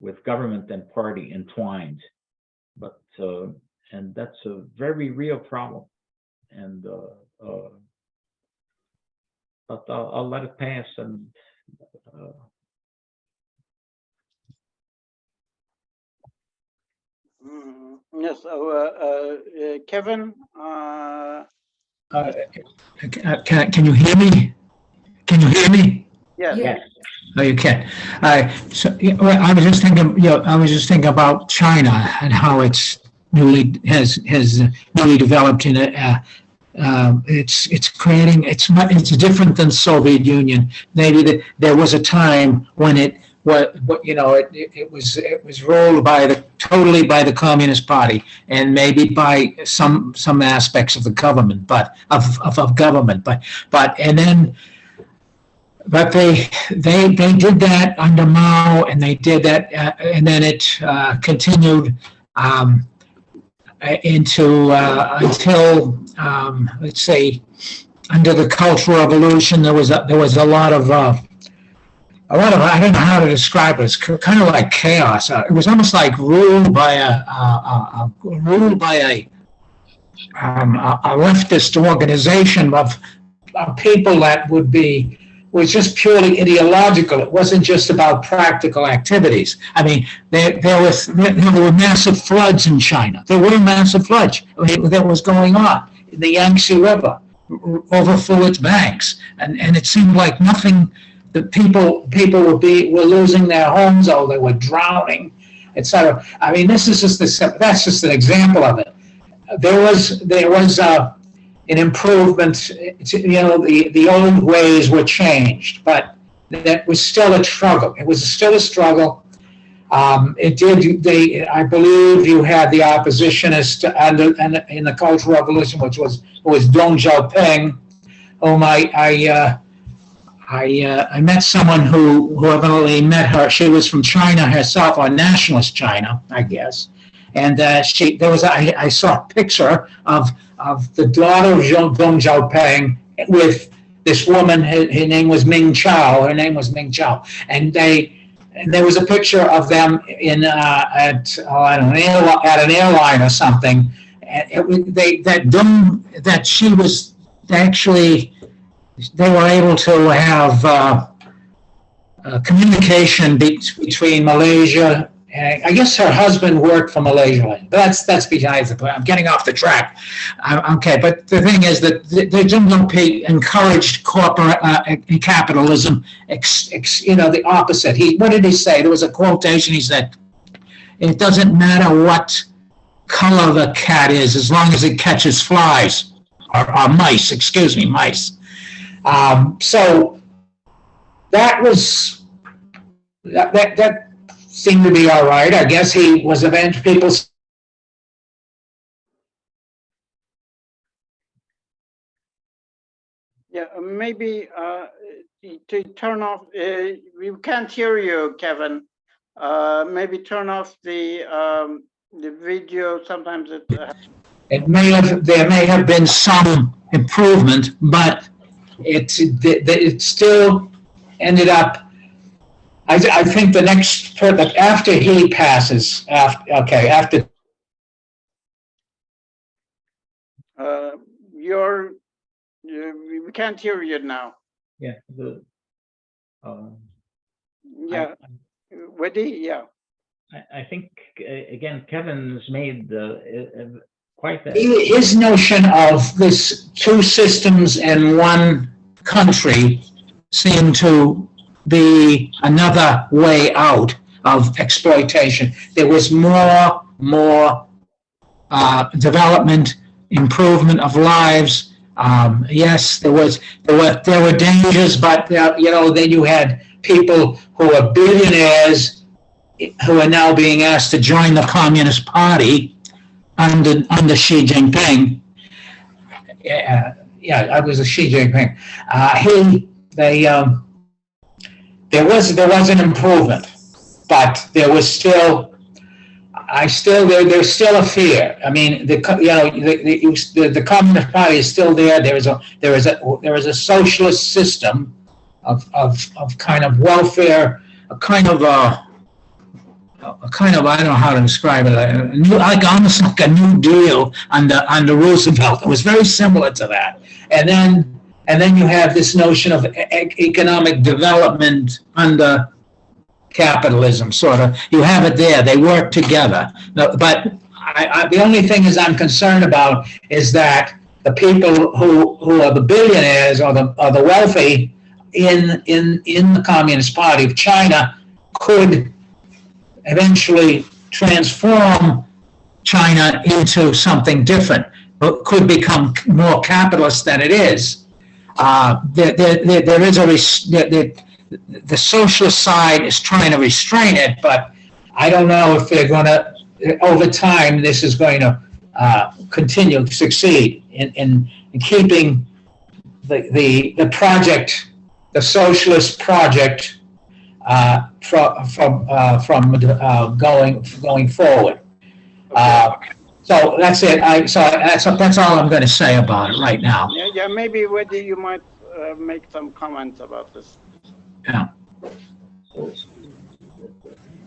with government and party entwined. But and that's a very real problem. And but I'll let it pass. And yes, Kevin. Can you hear me? Can you hear me? Yes. yes, Oh, you can. So yeah, well, I was just thinking, about China and how it's has newly developed in it's creating, it's different than Soviet Union. Maybe there was a time when it was ruled totally by the Communist Party, and maybe by some aspects of the government, but they did that under Mao, and they did that, and then it continued until let's say under the Cultural Revolution. There was a lot of I don't know how to describe it. It's kind of like chaos. It was almost like ruled by a leftist organization of people that was just purely ideological. It wasn't just about practical activities. I mean, there were massive floods in China. There were massive floods that was going on. The Yangtze River overflew its banks, and it seemed like nothing. The people were losing their homes, or they were drowning, etc. I mean, that's just an example of it. There was an improvement. The old ways were changed, but that was still a struggle. It was still a struggle. I believe you had the oppositionists in the Cultural Revolution, which was Deng Xiaoping, whom I met someone who evidently met her. She was from China herself, or nationalist China, I guess. And I saw a picture of the daughter of Deng Xiaoping with this woman. Her name was Ming Chao. And there was a picture of them at an airline or something. They were able to have communication between Malaysia. And I guess her husband worked for Malaysia. But that's besides the point. I'm getting off the track. Okay, but the thing is that the Deng encouraged corporate capitalism. The opposite. What did he say? There was a quotation. He said, "It doesn't matter what color the cat is, as long as it catches flies or mice." Excuse me, mice. So that was that seemed to be all right. I guess he was eventually people. Yeah, maybe to turn off. We can't hear you, Kevin. Maybe turn off the video. Sometimes it. There may have been some improvement, but it still ended up. I think the next after he passes, after. We can't hear you now. Yeah. Yeah, Weddy, yeah. I think again, Kevin's made quite His notion of this two systems and one country seemed to be another way out of exploitation. There was more development, improvement of lives. Yes, there were dangers, but then you had people who are billionaires who are now being asked to join the Communist Party under Xi Jinping. I was a Xi Jinping. There was an improvement, but there was still. There's still a fear. I mean, the Communist Party is still there. There is a socialist system of kind of welfare, a kind of I don't know how to describe it, almost like a New Deal under Roosevelt. It was very similar to that. And then you have this notion of economic development under capitalism, sort of. You have it there. They work together. But the only thing I'm concerned about is that the people who are the billionaires or the wealthy in the Communist Party of China could eventually transform China into something different, could become more capitalist than it is. There is the socialist side is trying to restrain it, but I don't know if they're going to, over time, this is going to continue to succeed in keeping the project, the socialist project, from going forward. So that's it. That's all I'm going to say about it right now. Yeah. Maybe Weddy, you might make some comments about this. Yeah. So,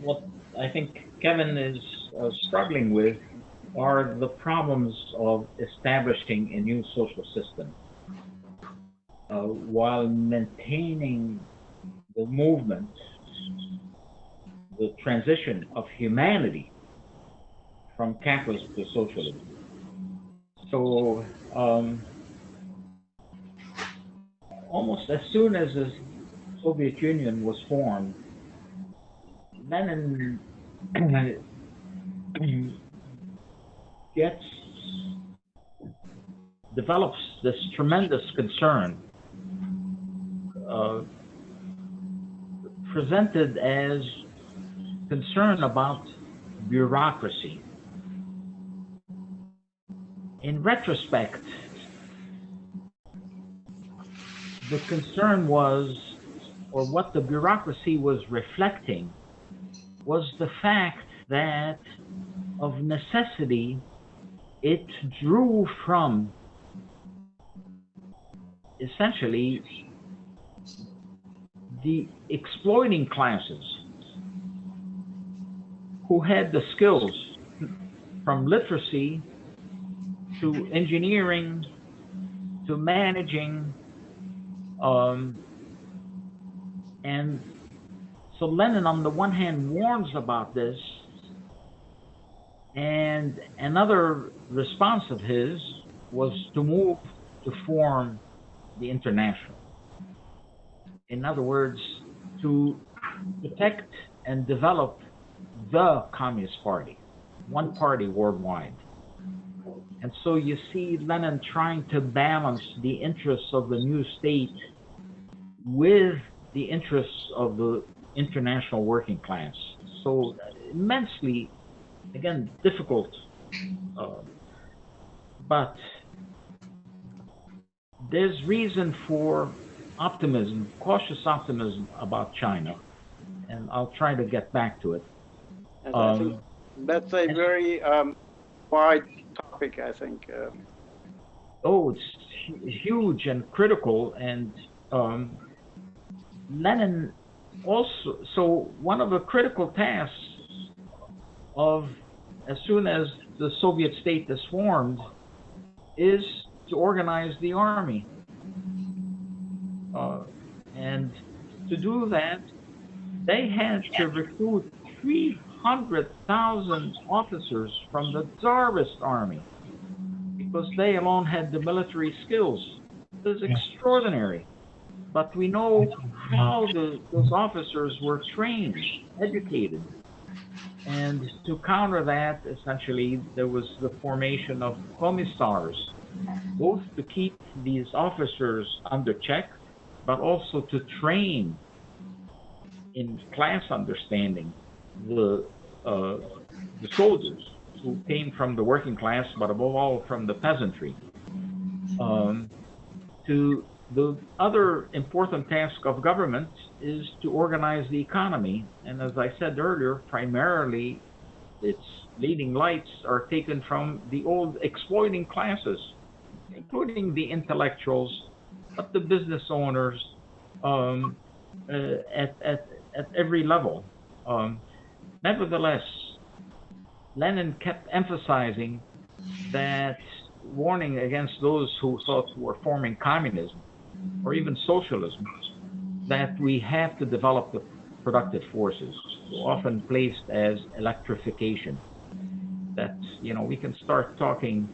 what I think Kevin is struggling with are the problems of establishing a new social system while maintaining the movement, the transition of humanity from capitalism to socialism. So almost as soon as the Soviet Union was formed, Lenin develops this tremendous concern, presented as concern about bureaucracy. In retrospect, the concern was, or what the bureaucracy was reflecting, was the fact that of necessity it drew from essentially the exploiting classes who had the skills from literacy to engineering to managing and So Lenin, on the one hand, warns about this, and another response of his was to move to form the International. In other words, to protect and develop the Communist Party, one party worldwide. And so you see Lenin trying to balance the interests of the new state with the interests of the international working class. So immensely, again, difficult, but there's reason for optimism, cautious optimism about China, and I'll try to get back to it. And I think that's a very wide topic, I think. Oh, it's huge and critical, and Lenin also, so one of the critical tasks of, as soon as the Soviet state is formed, is to organize the army. And to do that, they had to recruit 300,000 officers from the Tsarist army because they alone had the military skills. It was extraordinary. But we know how those officers were trained, educated. And to counter that, essentially, there was the formation of commissars, both to keep these officers under check, but also to train in class understanding the soldiers who came from the working class, but above all from the peasantry. To the other important task of government is to organize the economy. And as I said earlier, primarily its leading lights are taken from the old exploiting classes, including the intellectuals, but the business owners at every level. Nevertheless, Lenin kept emphasizing that, warning against those who thought were forming communism or even socialism, that we have to develop the productive forces, often placed as electrification. That, you know, we can start talking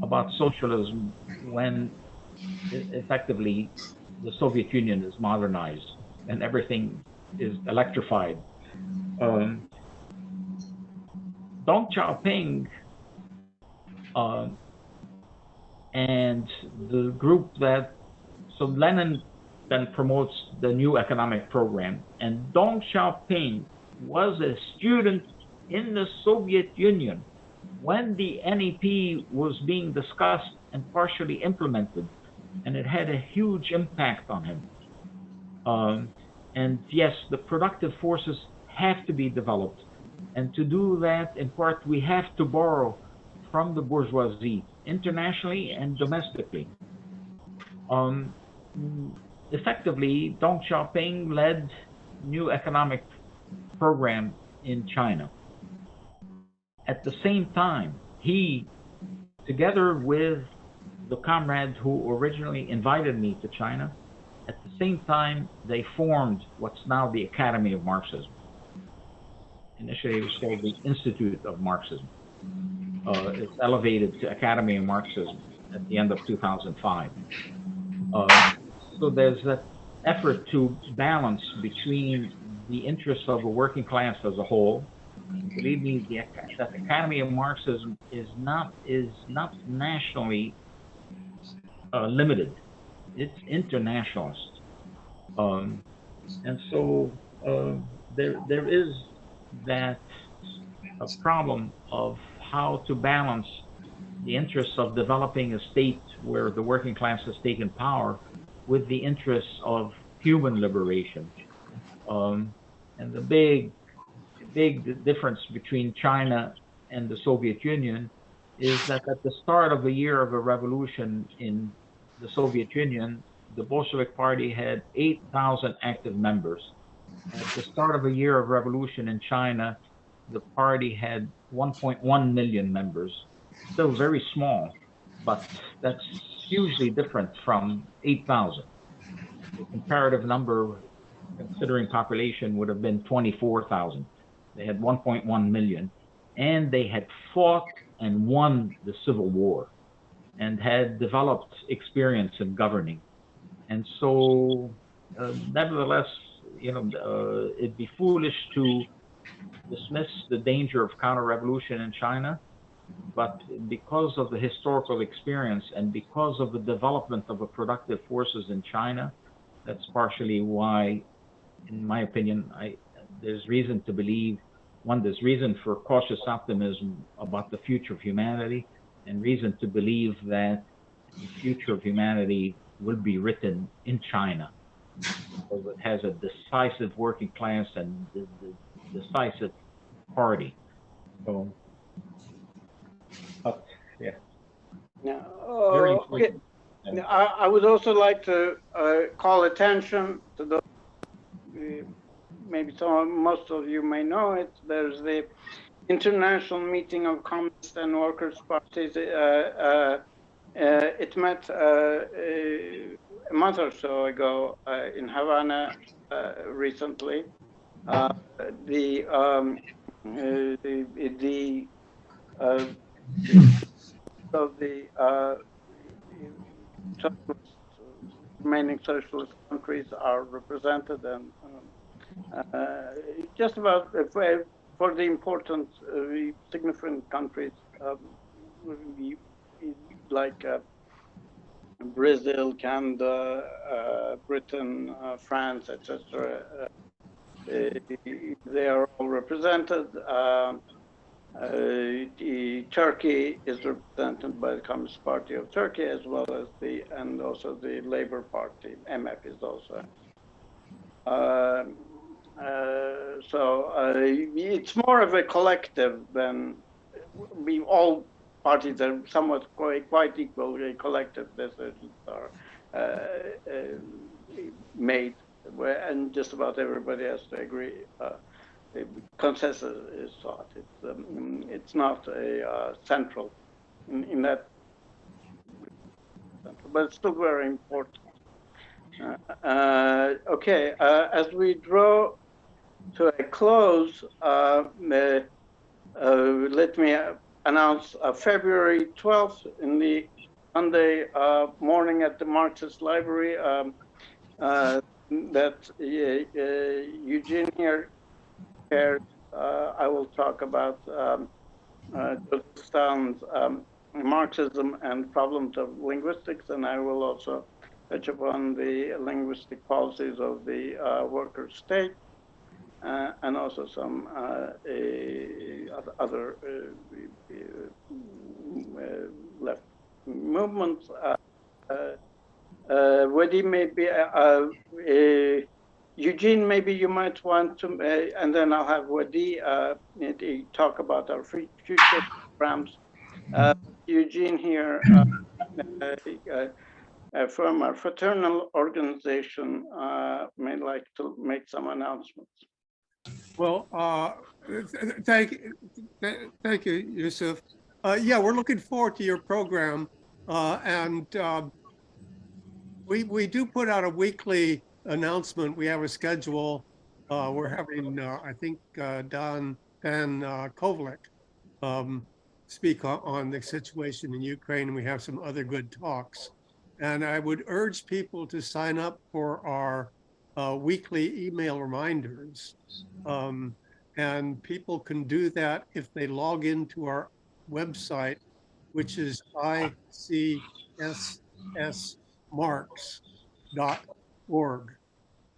about socialism when effectively the Soviet Union is modernized and everything is electrified. Deng Xiaoping and the group that, so Lenin then promotes the new economic program, and Deng Xiaoping was a student in the Soviet Union when the NEP was being discussed and partially implemented, and it had a huge impact on him. And yes, the productive forces have to be developed, and to do that, in part, we have to borrow from the bourgeoisie, internationally and domestically. Effectively, Deng Xiaoping led new economic program in China. At the same time, he, together with the comrade who originally invited me to China, at the same time, they formed what's now the Academy of Marxism. Initially, it was called the Institute of Marxism. It's elevated to Academy of Marxism at the end of 2005. So there's that effort to balance between the interests of the working class as a whole. Believe me, that Academy of Marxism is not nationally limited. It's internationalist, and so there is that problem of how to balance the interests of developing a state where the working class has taken power with the interests of human liberation. And the big difference between China and the Soviet Union is that at the start of the year of a revolution in the Soviet Union, the Bolshevik Party had 8,000 active members. At the start of a year of revolution in China, the party had 1.1 million members. Still very small, but that's hugely different from 8,000. The comparative number considering population, would have been 24,000. They had 1.1 million, and they had fought and won the Civil War and had developed experience in governing. And so, nevertheless, it'd be foolish to dismiss the danger of counter-revolution in China, but because of the historical experience and because of the development of a productive forces in China, that's partially why, in my opinion, there's reason to believe, there's reason for cautious optimism about the future of humanity, and reason to believe that the future of humanity will be written in China, because it has a decisive working class and decisive party. So, yeah. Yeah. Very Okay. important. I would also like to call attention to those, maybe most of you may know it. There's the International Meeting of Communist and Workers' Parties. It met a month or so ago in Havana recently. The remaining socialist countries are represented, and just about for the important, significant countries like Brazil, Canada, Britain, France, etc. They are all represented. Turkey is represented by the Communist Party of Turkey, as well as also the Labour Party. MF is also. So it's more of a collective than all parties are somewhat quite equal. Collective decisions are made, and just about everybody has to agree. Consensus is sought. It's not a central in that, but it's still very important. Okay, as we draw to a close, let me announce February 12th in the Sunday morning at the Marxist Library that Eugene here shares. I will talk about Joseph Stalin's Marxism and problems of linguistics, and I will also touch upon the linguistic policies of the worker state, and also some other left movements. Wadi, maybe Eugene, maybe you might want to, and then I'll have Wadi talk about our future programs. Eugene here from our fraternal organization may like to make some announcements. Well, thank you, Yusuf. Yeah, we're looking forward to your program, and we do put out a weekly announcement. We have a schedule. We're having, I think, Dan Kovalik speak on the situation in Ukraine, and we have some other good talks. And I would urge people to sign up for our weekly email reminders. And people can do that if they log into our website, which is icssmarks.org.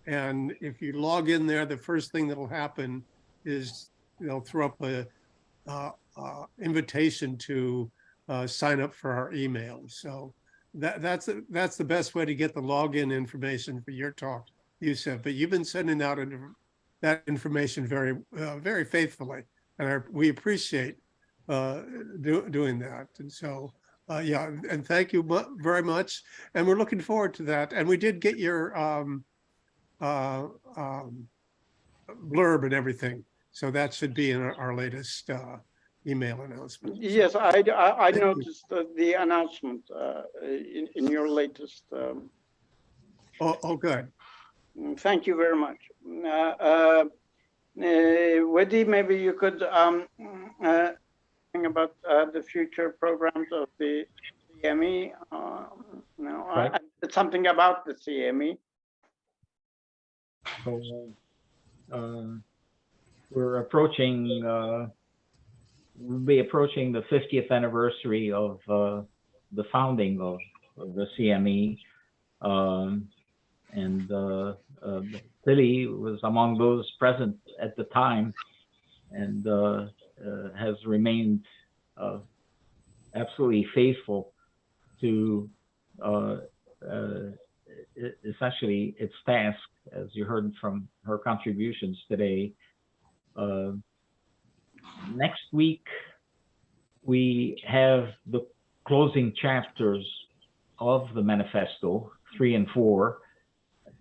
And if you log in there, the first thing that'll happen is they'll throw up a invitation to sign up for our email. So that's the best way to get the login information for your talk, Yusuf. But you've been sending out that information very faithfully, and we appreciate doing that. And so, yeah, and thank you very much. And we're looking forward to that. And we did get your blurb and everything, so that should be in our latest email announcement. Yes, I noticed the announcement in your latest. Oh, good. Thank you very much. Wedi, maybe you could think about the future programs of the CME. Right. Something about the CME. So we're approaching, we'll be approaching the 50th anniversary of the founding of the CME. And Billy was among those present at the time, and has remained absolutely faithful to essentially its task, as you heard from her contributions today. Next week, we have the closing chapters of the manifesto, 3 and 4,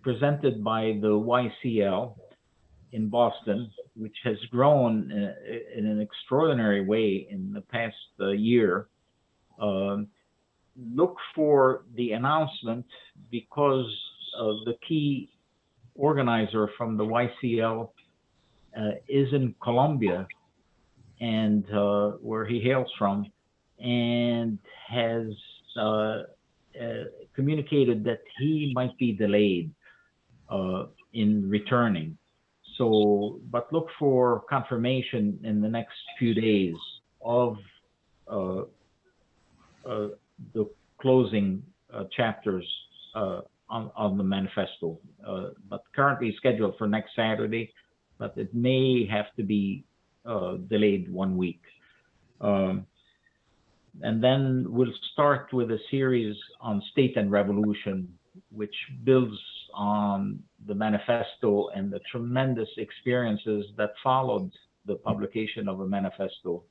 presented by the YCL in Boston, which has grown in an extraordinary way in the past year. Look for the announcement, because the key organizer from the YCL is in Colombia, and where he hails from, and has communicated that he might be delayed in returning. So, but look for confirmation in the next few days of the closing chapters on the manifesto, but currently scheduled for next Saturday, but it may have to be delayed 1 week. And then we'll start with a series on state and revolution, which builds on the manifesto and the tremendous experiences that followed the publication of a manifesto.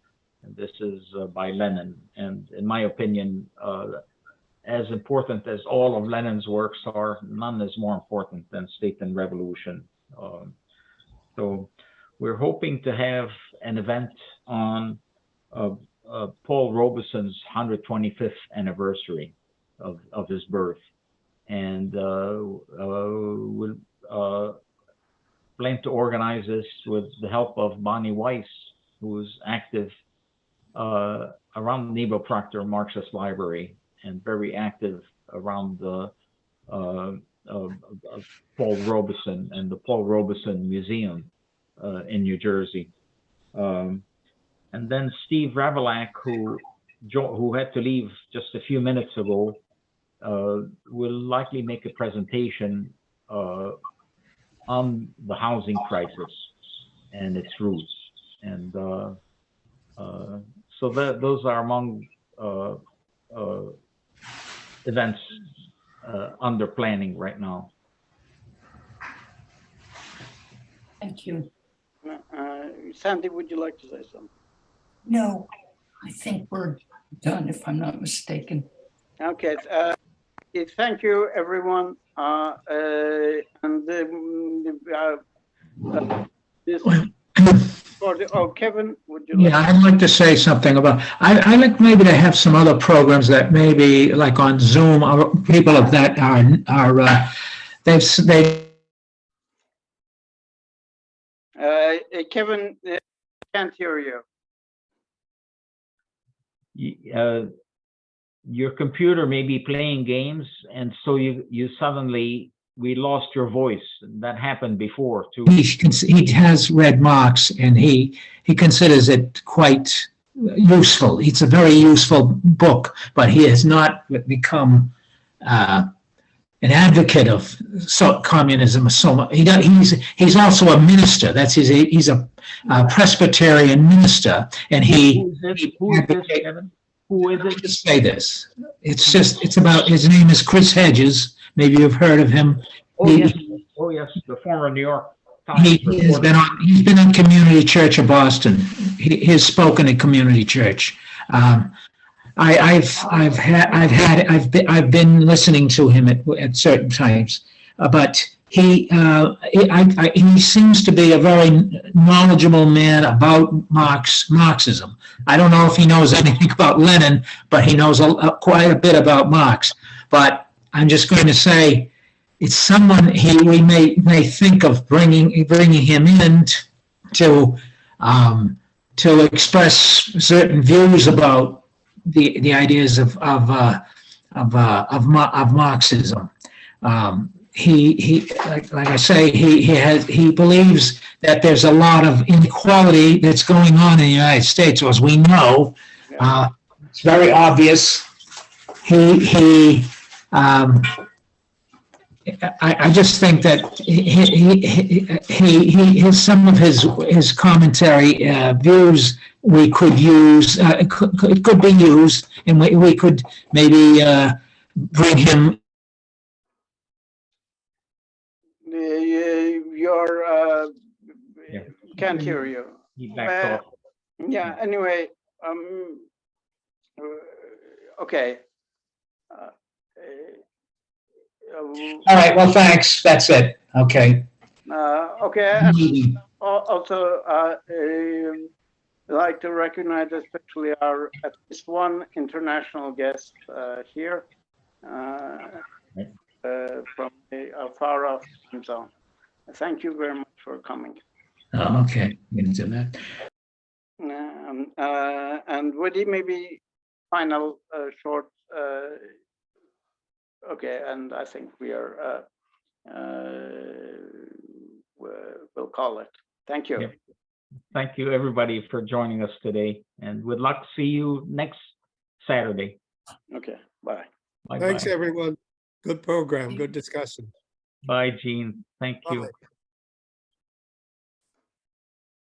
And this is by Lenin. And in my opinion, as important as all of Lenin's works are, none is more important than State and Revolution. So we're hoping to have an event on Paul Robeson's 125th anniversary of his birth. And we'll plan to organize this with the help of Bonnie Weiss, who is active around Nebo Proctor Marxist Library and very active around the Paul Robeson and the Paul Robeson Museum in New Jersey. And then Steve Ravelak, who had to leave just a few minutes ago, will likely make a presentation on the housing crisis and its roots. And so those are among events under planning right now. Thank you. Sandy, would you like to say something? No, I think we're done, if I'm not mistaken. Okay. Thank you, everyone. Kevin, would you like? Yeah, I'd like to say something about, I'd like maybe to have some other programs that maybe like on Zoom, or people of that are they Kevin, can't hear you. Your computer may be playing games, and so you suddenly, we lost your voice. That happened before too. He has read Marx, and he considers it quite useful. It's a very useful book, but he has not become an advocate of communism. He's also a minister. That's he's a Presbyterian minister, and Who is this, Kevin? Who is it? Just say this. It's about, his name is Chris Hedges. Maybe you've heard of him. Oh yes, the former New York Times He's been in Community Church of Boston. He has spoken at Community Church. I've been listening to him at certain times, but he seems to be a very knowledgeable man about Marxism. I don't know if he knows anything about Lenin, but he knows quite a bit about Marx. But I'm just going to say, it's someone we may think of bringing him in to express certain views about the ideas of Marxism. He like I say, he believes that there's a lot of inequality that's going on in the United States, as we know. It's very obvious. I just think that some of his commentary views we could use, could be used, and we could maybe bring him. Can't hear you. He backed off. Yeah, anyway, okay. All right, well, thanks. That's it. Okay. Okay. And also, I'd like to recognize especially our at least one international guest here from a far off zone. Thank you very much for coming. Oh, okay. Into that. And Woody, maybe final short. Okay, and I think we are. We'll call it. Thank you. Yep. Thank you, everybody, for joining us today, and we'd like to see you next Saturday. Okay. Bye. Bye. Thanks, everyone. Good program, good discussion. Bye, Gene. Thank you. Bye.